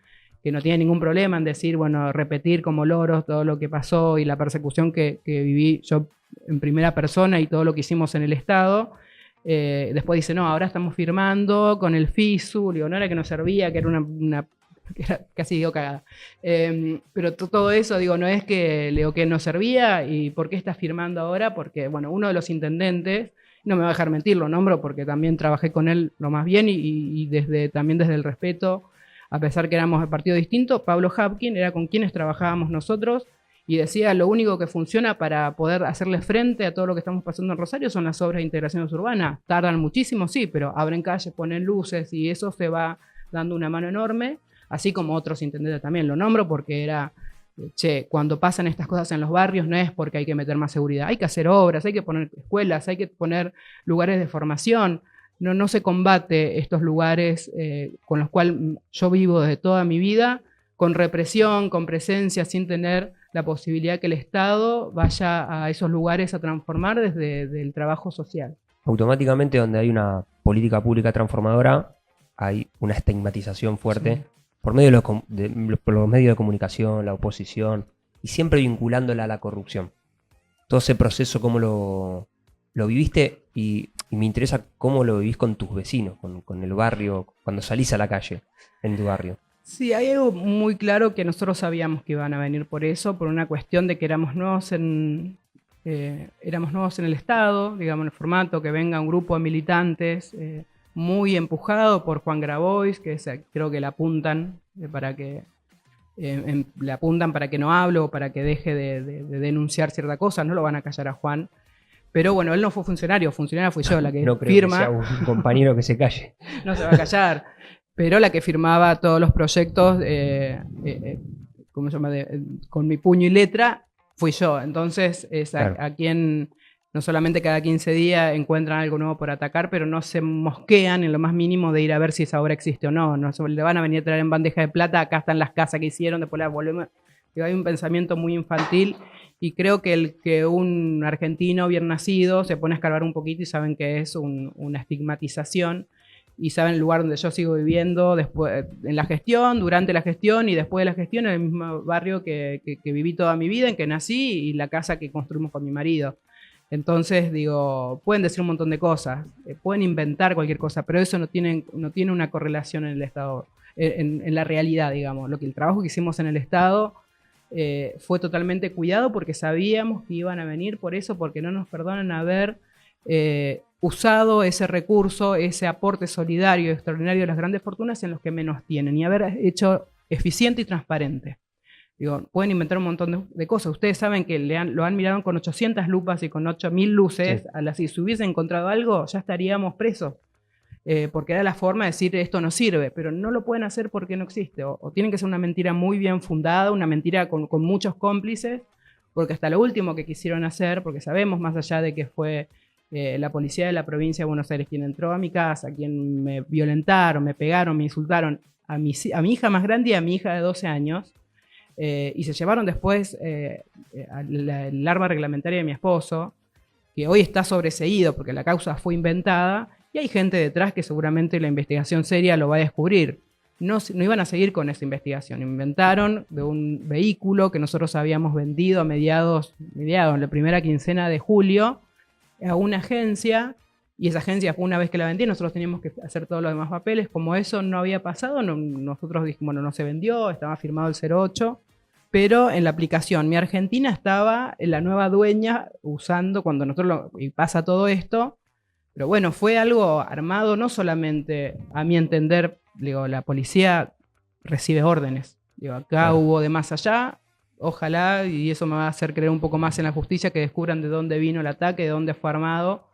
que no tiene ningún problema en decir, bueno, repetir como loros todo lo que pasó y la persecución que viví yo en primera persona y todo lo que hicimos en el Estado. Después dice, no, ahora estamos firmando con el FISU, digo, no era que nos servía, que era que era, casi digo cagada. Pero todo eso, digo, no es que le digo que no servía. ¿Y por qué está firmando ahora? Porque, bueno, uno de los intendentes, no me va a dejar mentir, lo nombro porque también trabajé con él lo más bien y también desde el respeto, a pesar que éramos de partido distinto, Pablo Hapkin era con quienes trabajábamos nosotros y decía, lo único que funciona para poder hacerle frente a todo lo que estamos pasando en Rosario son las obras de integración urbana. Tardan muchísimo, sí, pero abren calles, ponen luces y eso se va dando una mano enorme, así como otros intendentes también. Lo nombro porque era, cuando pasan estas cosas en los barrios no es porque hay que meter más seguridad, hay que hacer obras, hay que poner escuelas, hay que poner lugares de formación. No se combate estos lugares con los cuales yo vivo desde toda mi vida, con represión, con presencia, sin tener la posibilidad que el Estado vaya a esos lugares a transformar desde el trabajo social. Automáticamente, donde hay una política pública transformadora, hay una estigmatización fuerte, sí, por medio por los medios de comunicación, la oposición, y siempre vinculándola a la corrupción. Todo ese proceso, ¿cómo lo viviste? Y me interesa cómo lo vivís con tus vecinos, con el barrio, cuando salís a la calle en tu barrio. Sí, hay algo muy claro que nosotros sabíamos que iban a venir por eso, por una cuestión de que éramos nuevos en el Estado, digamos, en el formato, que venga un grupo de militantes muy empujado por Juan Grabois, que creo que le apuntan para que no hable o para que deje de denunciar cierta cosa. No lo van a callar a Juan. Pero bueno, él no fue funcionario fui yo la que no creo firma. Que sea un compañero que se calle. No se va a callar. Pero la que firmaba todos los proyectos, ¿cómo se llama? Con mi puño y letra, fui yo. Entonces, claro, a quien no solamente cada 15 días encuentran algo nuevo por atacar, pero no se mosquean en lo más mínimo de ir a ver si esa obra existe o no. No le van a venir a traer en bandeja de plata, acá están las casas que hicieron, después las volvemos. Hay un pensamiento muy infantil y creo que un argentino bien nacido se pone a escarbar un poquito y saben que es una estigmatización y saben el lugar donde yo sigo viviendo después, en la gestión, durante la gestión y después de la gestión, en el mismo barrio que viví toda mi vida, en que nací y la casa que construimos con mi marido. Entonces, digo, pueden decir un montón de cosas, pueden inventar cualquier cosa, pero eso no tiene una correlación en el Estado, en la realidad, digamos. El trabajo que hicimos en el Estado fue totalmente cuidado porque sabíamos que iban a venir por eso, porque no nos perdonan haber usado ese recurso, ese aporte solidario y extraordinario de las grandes fortunas en los que menos tienen y haber hecho eficiente y transparente. Digo, pueden inventar un montón de cosas. Ustedes saben que lo han mirado con 800 lupas y con 8.000 luces. Sí. Si hubiese encontrado algo, ya estaríamos presos. Porque era la forma de decir esto no sirve, pero no lo pueden hacer porque no existe. O tienen que ser una mentira muy bien fundada, una mentira con muchos cómplices, porque hasta lo último que quisieron hacer, porque sabemos más allá de que fue la policía de la provincia de Buenos Aires quien entró a mi casa, quien me violentaron, me pegaron, me insultaron, a mi hija más grande y a mi hija de 12 años, y se llevaron después el arma reglamentaria de mi esposo, que hoy está sobreseído porque la causa fue inventada, y hay gente detrás que seguramente la investigación seria lo va a descubrir. No iban a seguir con esa investigación. Inventaron de un vehículo que nosotros habíamos vendido a mediados, en la primera quincena de julio, a una agencia, y esa agencia, una vez que la vendí, nosotros teníamos que hacer todos los demás papeles. Como eso no había pasado, nosotros dijimos, bueno, no se vendió, estaba firmado el 08, pero en la aplicación Mi Argentina estaba la nueva dueña usando, cuando nosotros y pasa todo esto. Pero bueno, fue algo armado, no solamente, a mi entender, digo, la policía recibe órdenes. Digo, acá Claro. hubo de más allá, ojalá, y eso me va a hacer creer un poco más en la justicia, que descubran de dónde vino el ataque, de dónde fue armado,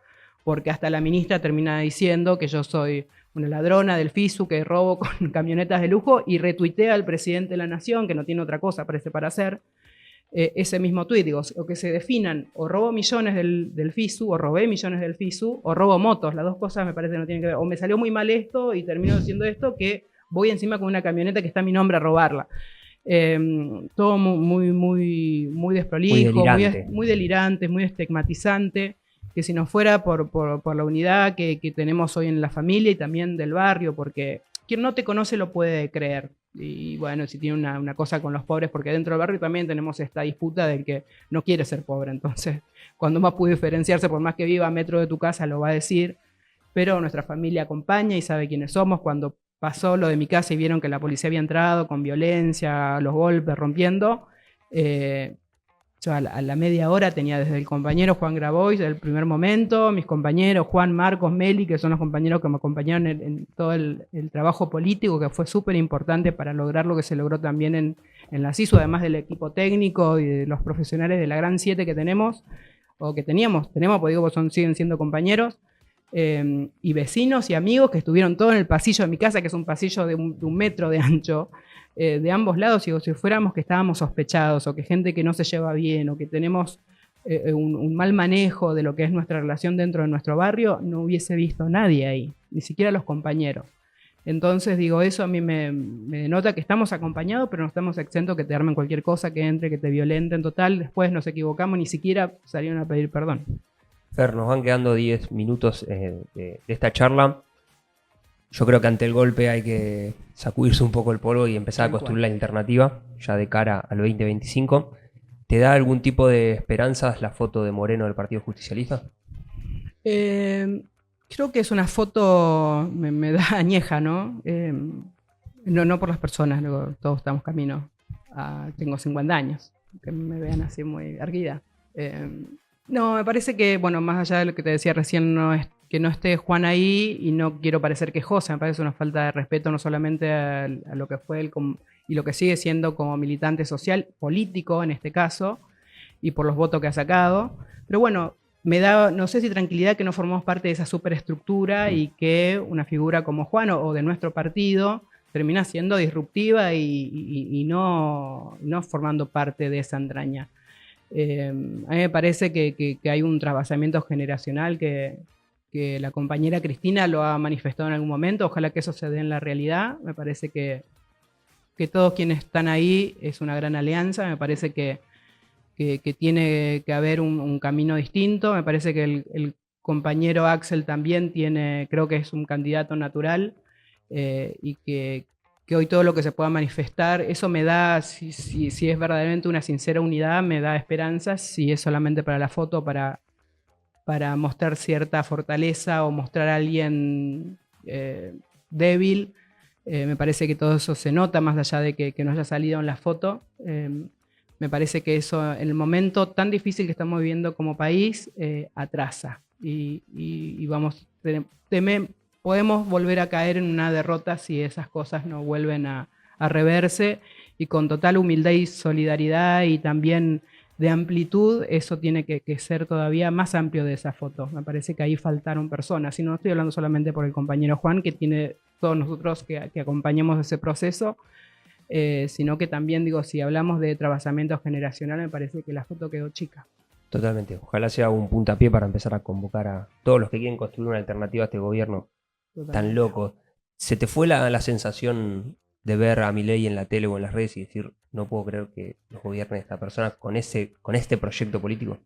porque hasta la ministra termina diciendo que yo soy una ladrona del FISU, que robo con camionetas de lujo, y retuitea al presidente de la Nación, que no tiene otra cosa, parece, para hacer, ese mismo tuit. Digo, o que se definan, o robo millones del FISU, o robé millones del FISU, o robo motos. Las dos cosas me parece que no tienen que ver. O me salió muy mal esto y termino diciendo esto, que voy encima con una camioneta que está a mi nombre a robarla. Todo muy desprolijo, muy delirante, muy estigmatizante, que si no fuera por la unidad que tenemos hoy en la familia y también del barrio, porque quien no te conoce lo puede creer. Y bueno, si tiene una cosa con los pobres, porque dentro del barrio también tenemos esta disputa del que no quiere ser pobre. Entonces, cuando más puede diferenciarse, por más que viva a metro de tu casa, lo va a decir. Pero nuestra familia acompaña y sabe quiénes somos. Cuando pasó lo de mi casa y vieron que la policía había entrado con violencia, los golpes, rompiendo, yo a la media hora tenía desde el compañero Juan Grabois, del primer momento, mis compañeros Juan, Marcos, Meli, que son los compañeros que me acompañaron en todo el trabajo político, que fue súper importante para lograr lo que se logró también en la CISU, además del equipo técnico y de los profesionales de la Gran 7 que tenemos, o que tenemos, porque digo, siguen siendo compañeros, y vecinos y amigos que estuvieron todos en el pasillo de mi casa, que es un pasillo de un metro de ancho, de ambos lados. Digo, si fuéramos que estábamos sospechados, o que gente que no se lleva bien, o que tenemos un mal manejo de lo que es nuestra relación dentro de nuestro barrio, no hubiese visto nadie ahí, ni siquiera los compañeros. Entonces, digo, eso a mí me denota que estamos acompañados, pero no estamos exentos que te armen cualquier cosa, que entre, que te violenten. Total, después nos equivocamos, ni siquiera salieron a pedir perdón. Fer, nos van quedando 10 minutos de esta charla. Yo creo que ante el golpe hay que sacudirse un poco el polvo y empezar a construir la alternativa ya de cara al 2025. ¿Te da algún tipo de esperanzas la foto de Moreno del Partido Justicialista? Creo que es una foto, me da añeja, ¿no? No por las personas, luego todos estamos camino. Tengo 50 años, que me vean así muy erguida. No, me parece que, bueno, más allá de lo que te decía recién, que no esté Juan ahí, y no quiero parecer quejosa, me parece una falta de respeto no solamente a lo que fue él y lo que sigue siendo como militante social, político en este caso, y por los votos que ha sacado. Pero bueno, me da, no sé si tranquilidad, que no formamos parte de esa superestructura y que una figura como Juan o de nuestro partido termina siendo disruptiva y no formando parte de esa entraña. A mí me parece que hay un trasvasamiento generacional que la compañera Cristina lo ha manifestado en algún momento. Ojalá que eso se dé en la realidad. Me parece que todos quienes están ahí es una gran alianza. Me parece que tiene que haber un camino distinto. Me parece que el compañero Axel también creo que es un candidato natural, y que hoy todo lo que se pueda manifestar, eso me da, si es verdaderamente una sincera unidad, me da esperanzas. Si es solamente para la foto, para mostrar cierta fortaleza o mostrar a alguien débil, me parece que todo eso se nota, más allá de que no haya salido en la foto. Me parece que eso, en el momento tan difícil que estamos viviendo como país, atrasa. Y vamos, podemos volver a caer en una derrota si esas cosas no vuelven a reverse. Y con total humildad y solidaridad, y también de amplitud, eso tiene que ser todavía más amplio de esa foto. Me parece que ahí faltaron personas. Y no estoy hablando solamente por el compañero Juan, que tiene todos nosotros que acompañamos ese proceso, sino que también, digo, si hablamos de trasvasamiento generacional, me parece que la foto quedó chica. Totalmente. Ojalá sea un puntapié para empezar a convocar a todos los que quieren construir una alternativa a este gobierno tan loco. ¿Se te fue la sensación de ver a Milei en la tele o en las redes y decir, no puedo creer que nos gobierne esta persona con este proyecto político?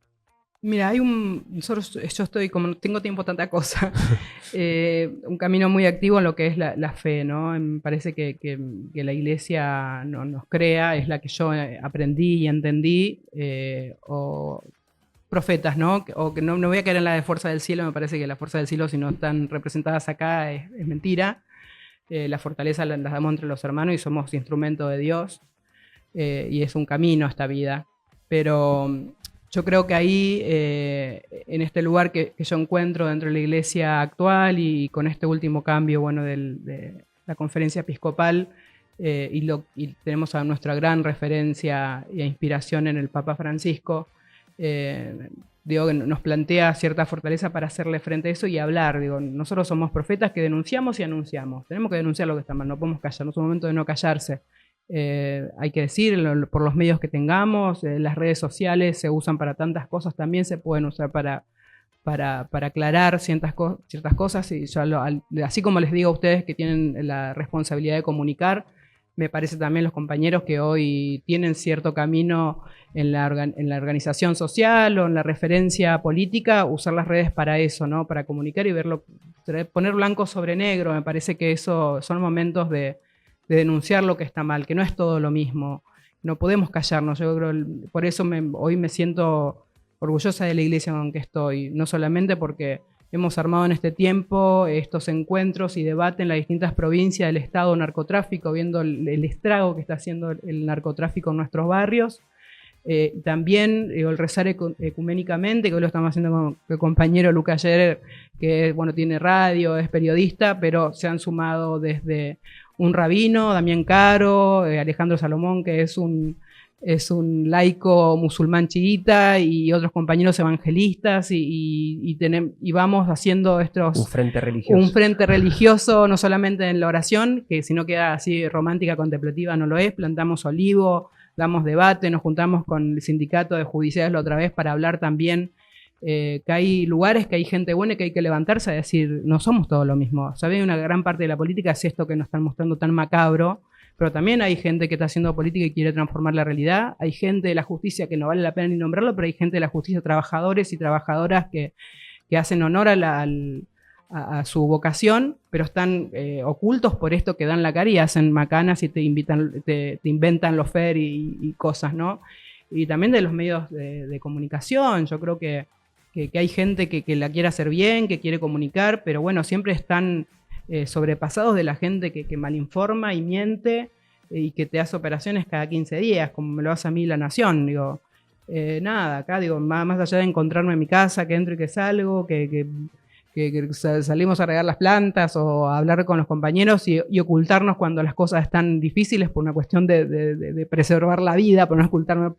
Mira, yo estoy, como no tengo tiempo tanta cosa, un camino muy activo en lo que es la fe, ¿no? Me parece que la iglesia nos crea, es la que yo aprendí y entendí, o profetas, ¿no? O que no voy a caer en la de fuerza del cielo, me parece que la fuerza del cielo, si no están representadas acá, es mentira. La fortaleza la damos entre los hermanos y somos instrumento de Dios, y es un camino esta vida. Pero yo creo que ahí, en este lugar que yo encuentro dentro de la iglesia actual y con este último cambio, bueno, de la conferencia episcopal, y tenemos a nuestra gran referencia e inspiración en el Papa Francisco, digo, que nos plantea cierta fortaleza para hacerle frente a eso y hablar. Digo, nosotros somos profetas que denunciamos y anunciamos. Tenemos que denunciar lo que está mal, no podemos callar, no es un momento de no callarse. Hay que decir por los medios que tengamos, las redes sociales se usan para tantas cosas, también se pueden usar para aclarar ciertas cosas. Y yo así como les digo a ustedes que tienen la responsabilidad de comunicar, me parece también los compañeros que hoy tienen cierto camino en la organización social o en la referencia política, usar las redes para eso, ¿no? Para comunicar y verlo, poner blanco sobre negro. Me parece que eso son momentos de denunciar lo que está mal, que no es todo lo mismo. No podemos callarnos. Yo creo, por eso hoy me siento orgullosa de la iglesia en la que estoy, no solamente porque hemos armado en este tiempo estos encuentros y debate en las distintas provincias del Estado narcotráfico, viendo el estrago que está haciendo el narcotráfico en nuestros barrios. También el rezar ecuménicamente, que hoy lo estamos haciendo con el compañero Lucas Scherer, que bueno, tiene radio, es periodista, pero se han sumado desde un rabino, Damián Caro, Alejandro Salomón, que es un laico musulmán chiita, y otros compañeros evangelistas, y vamos haciendo un frente religioso. Un frente religioso, no solamente en la oración, que si no queda así romántica, contemplativa, no lo es. Plantamos olivo, damos debate, nos juntamos con el sindicato de judiciales la otra vez para hablar también, que hay lugares, que hay gente buena y que hay que levantarse a decir, no somos todo lo mismo. ¿Saben? Una gran parte de la política es esto que nos están mostrando tan macabro, pero también hay gente que está haciendo política y quiere transformar la realidad. Hay gente de la justicia que no vale la pena ni nombrarlo, pero hay gente de la justicia, trabajadores y trabajadoras que hacen honor a su vocación, pero están ocultos por esto, que dan la cara y hacen macanas y te inventan los fer y cosas, ¿no? Y también de los medios de comunicación. Yo creo que hay gente que la quiere hacer bien, que quiere comunicar, pero bueno, siempre están sobrepasados de la gente que malinforma y miente, y que te hace operaciones cada 15 días, como me lo hace a mí La Nación. Digo, nada, acá digo, más allá de encontrarme en mi casa, que entro y que salgo, que salimos a regar las plantas o a hablar con los compañeros y ocultarnos cuando las cosas están difíciles por una cuestión de preservar la vida, por no ocultarme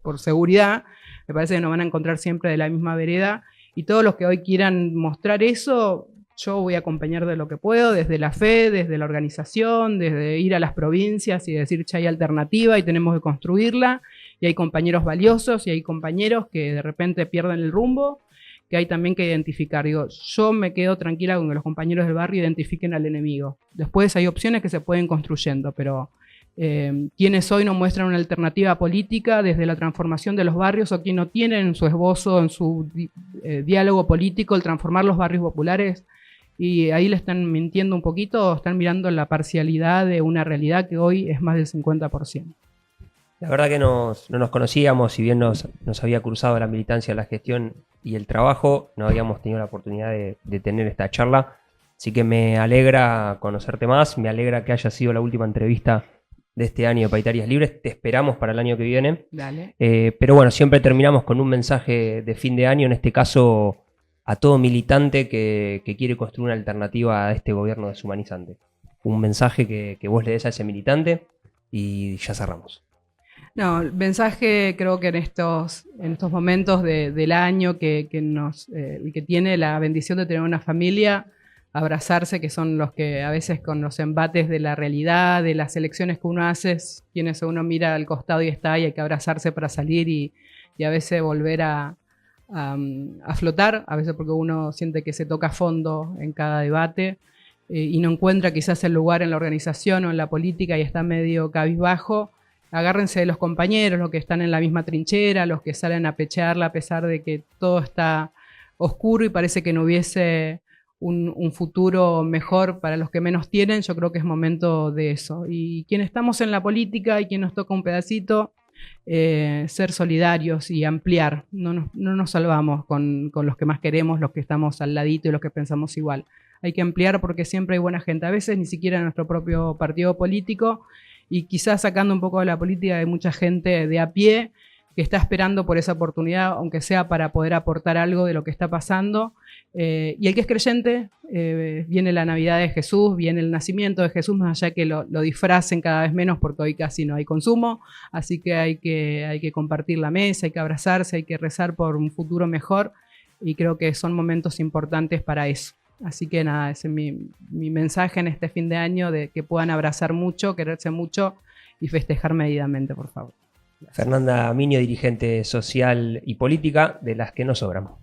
por seguridad. Me parece que nos van a encontrar siempre de la misma vereda, y todos los que hoy quieran mostrar eso, yo voy a acompañar de lo que puedo, desde la fe, desde la organización, desde ir a las provincias y decir, che, hay alternativa y tenemos que construirla, y hay compañeros valiosos y hay compañeros que de repente pierden el rumbo, que hay también que identificar. Digo, yo me quedo tranquila con que los compañeros del barrio identifiquen al enemigo. Después hay opciones que se pueden construyendo, pero quienes hoy no muestran una alternativa política desde la transformación de los barrios, o quienes no tienen en su esbozo, en su diálogo político, el transformar los barrios populares, y ahí le están mintiendo un poquito, o están mirando la parcialidad de una realidad que hoy es más del 50%. La verdad que no nos conocíamos, si bien nos había cruzado la militancia, la gestión y el trabajo, no habíamos tenido la oportunidad de tener esta charla. Así que me alegra conocerte más, me alegra que haya sido la última entrevista de este año de Paritarias Libres. Te esperamos para el año que viene. Dale. Pero bueno, siempre terminamos con un mensaje de fin de año, en este caso a todo militante que quiere construir una alternativa a este gobierno deshumanizante. Un mensaje que vos le des a ese militante y ya cerramos. No, el mensaje, creo que en estos momentos del año que tiene la bendición de tener una familia, abrazarse, que son los que a veces con los embates de la realidad, de las elecciones que uno hace, quienes uno mira al costado y está, y hay que abrazarse para salir y a veces volver a flotar, a veces porque uno siente que se toca a fondo en cada debate, y no encuentra quizás el lugar en la organización o en la política y está medio cabizbajo. agárrense de los compañeros, los que están en la misma trinchera, los que salen a pechearla a pesar de que todo está oscuro y parece que no hubiese un futuro mejor para los que menos tienen. Yo creo que es momento de eso. Y quienes estamos en la política y quien nos toca un pedacito, ser solidarios y ampliar. No nos salvamos con los que más queremos, los que estamos al ladito y los que pensamos igual. Hay que ampliar porque siempre hay buena gente, a veces ni siquiera en nuestro propio partido político, y quizás sacando un poco de la política hay mucha gente de a pie que está esperando por esa oportunidad, aunque sea para poder aportar algo de lo que está pasando. Y el que es creyente, viene la Navidad de Jesús, viene el nacimiento de Jesús, más allá que lo disfracen cada vez menos porque hoy casi no hay consumo, así que hay que compartir la mesa, hay que abrazarse, hay que rezar por un futuro mejor, y creo que son momentos importantes para eso. Así que nada, ese es mi mensaje en este fin de año, de que puedan abrazar mucho, quererse mucho y festejar medidamente, por favor. Fernanda Miño, dirigente social y política de las que no sobran.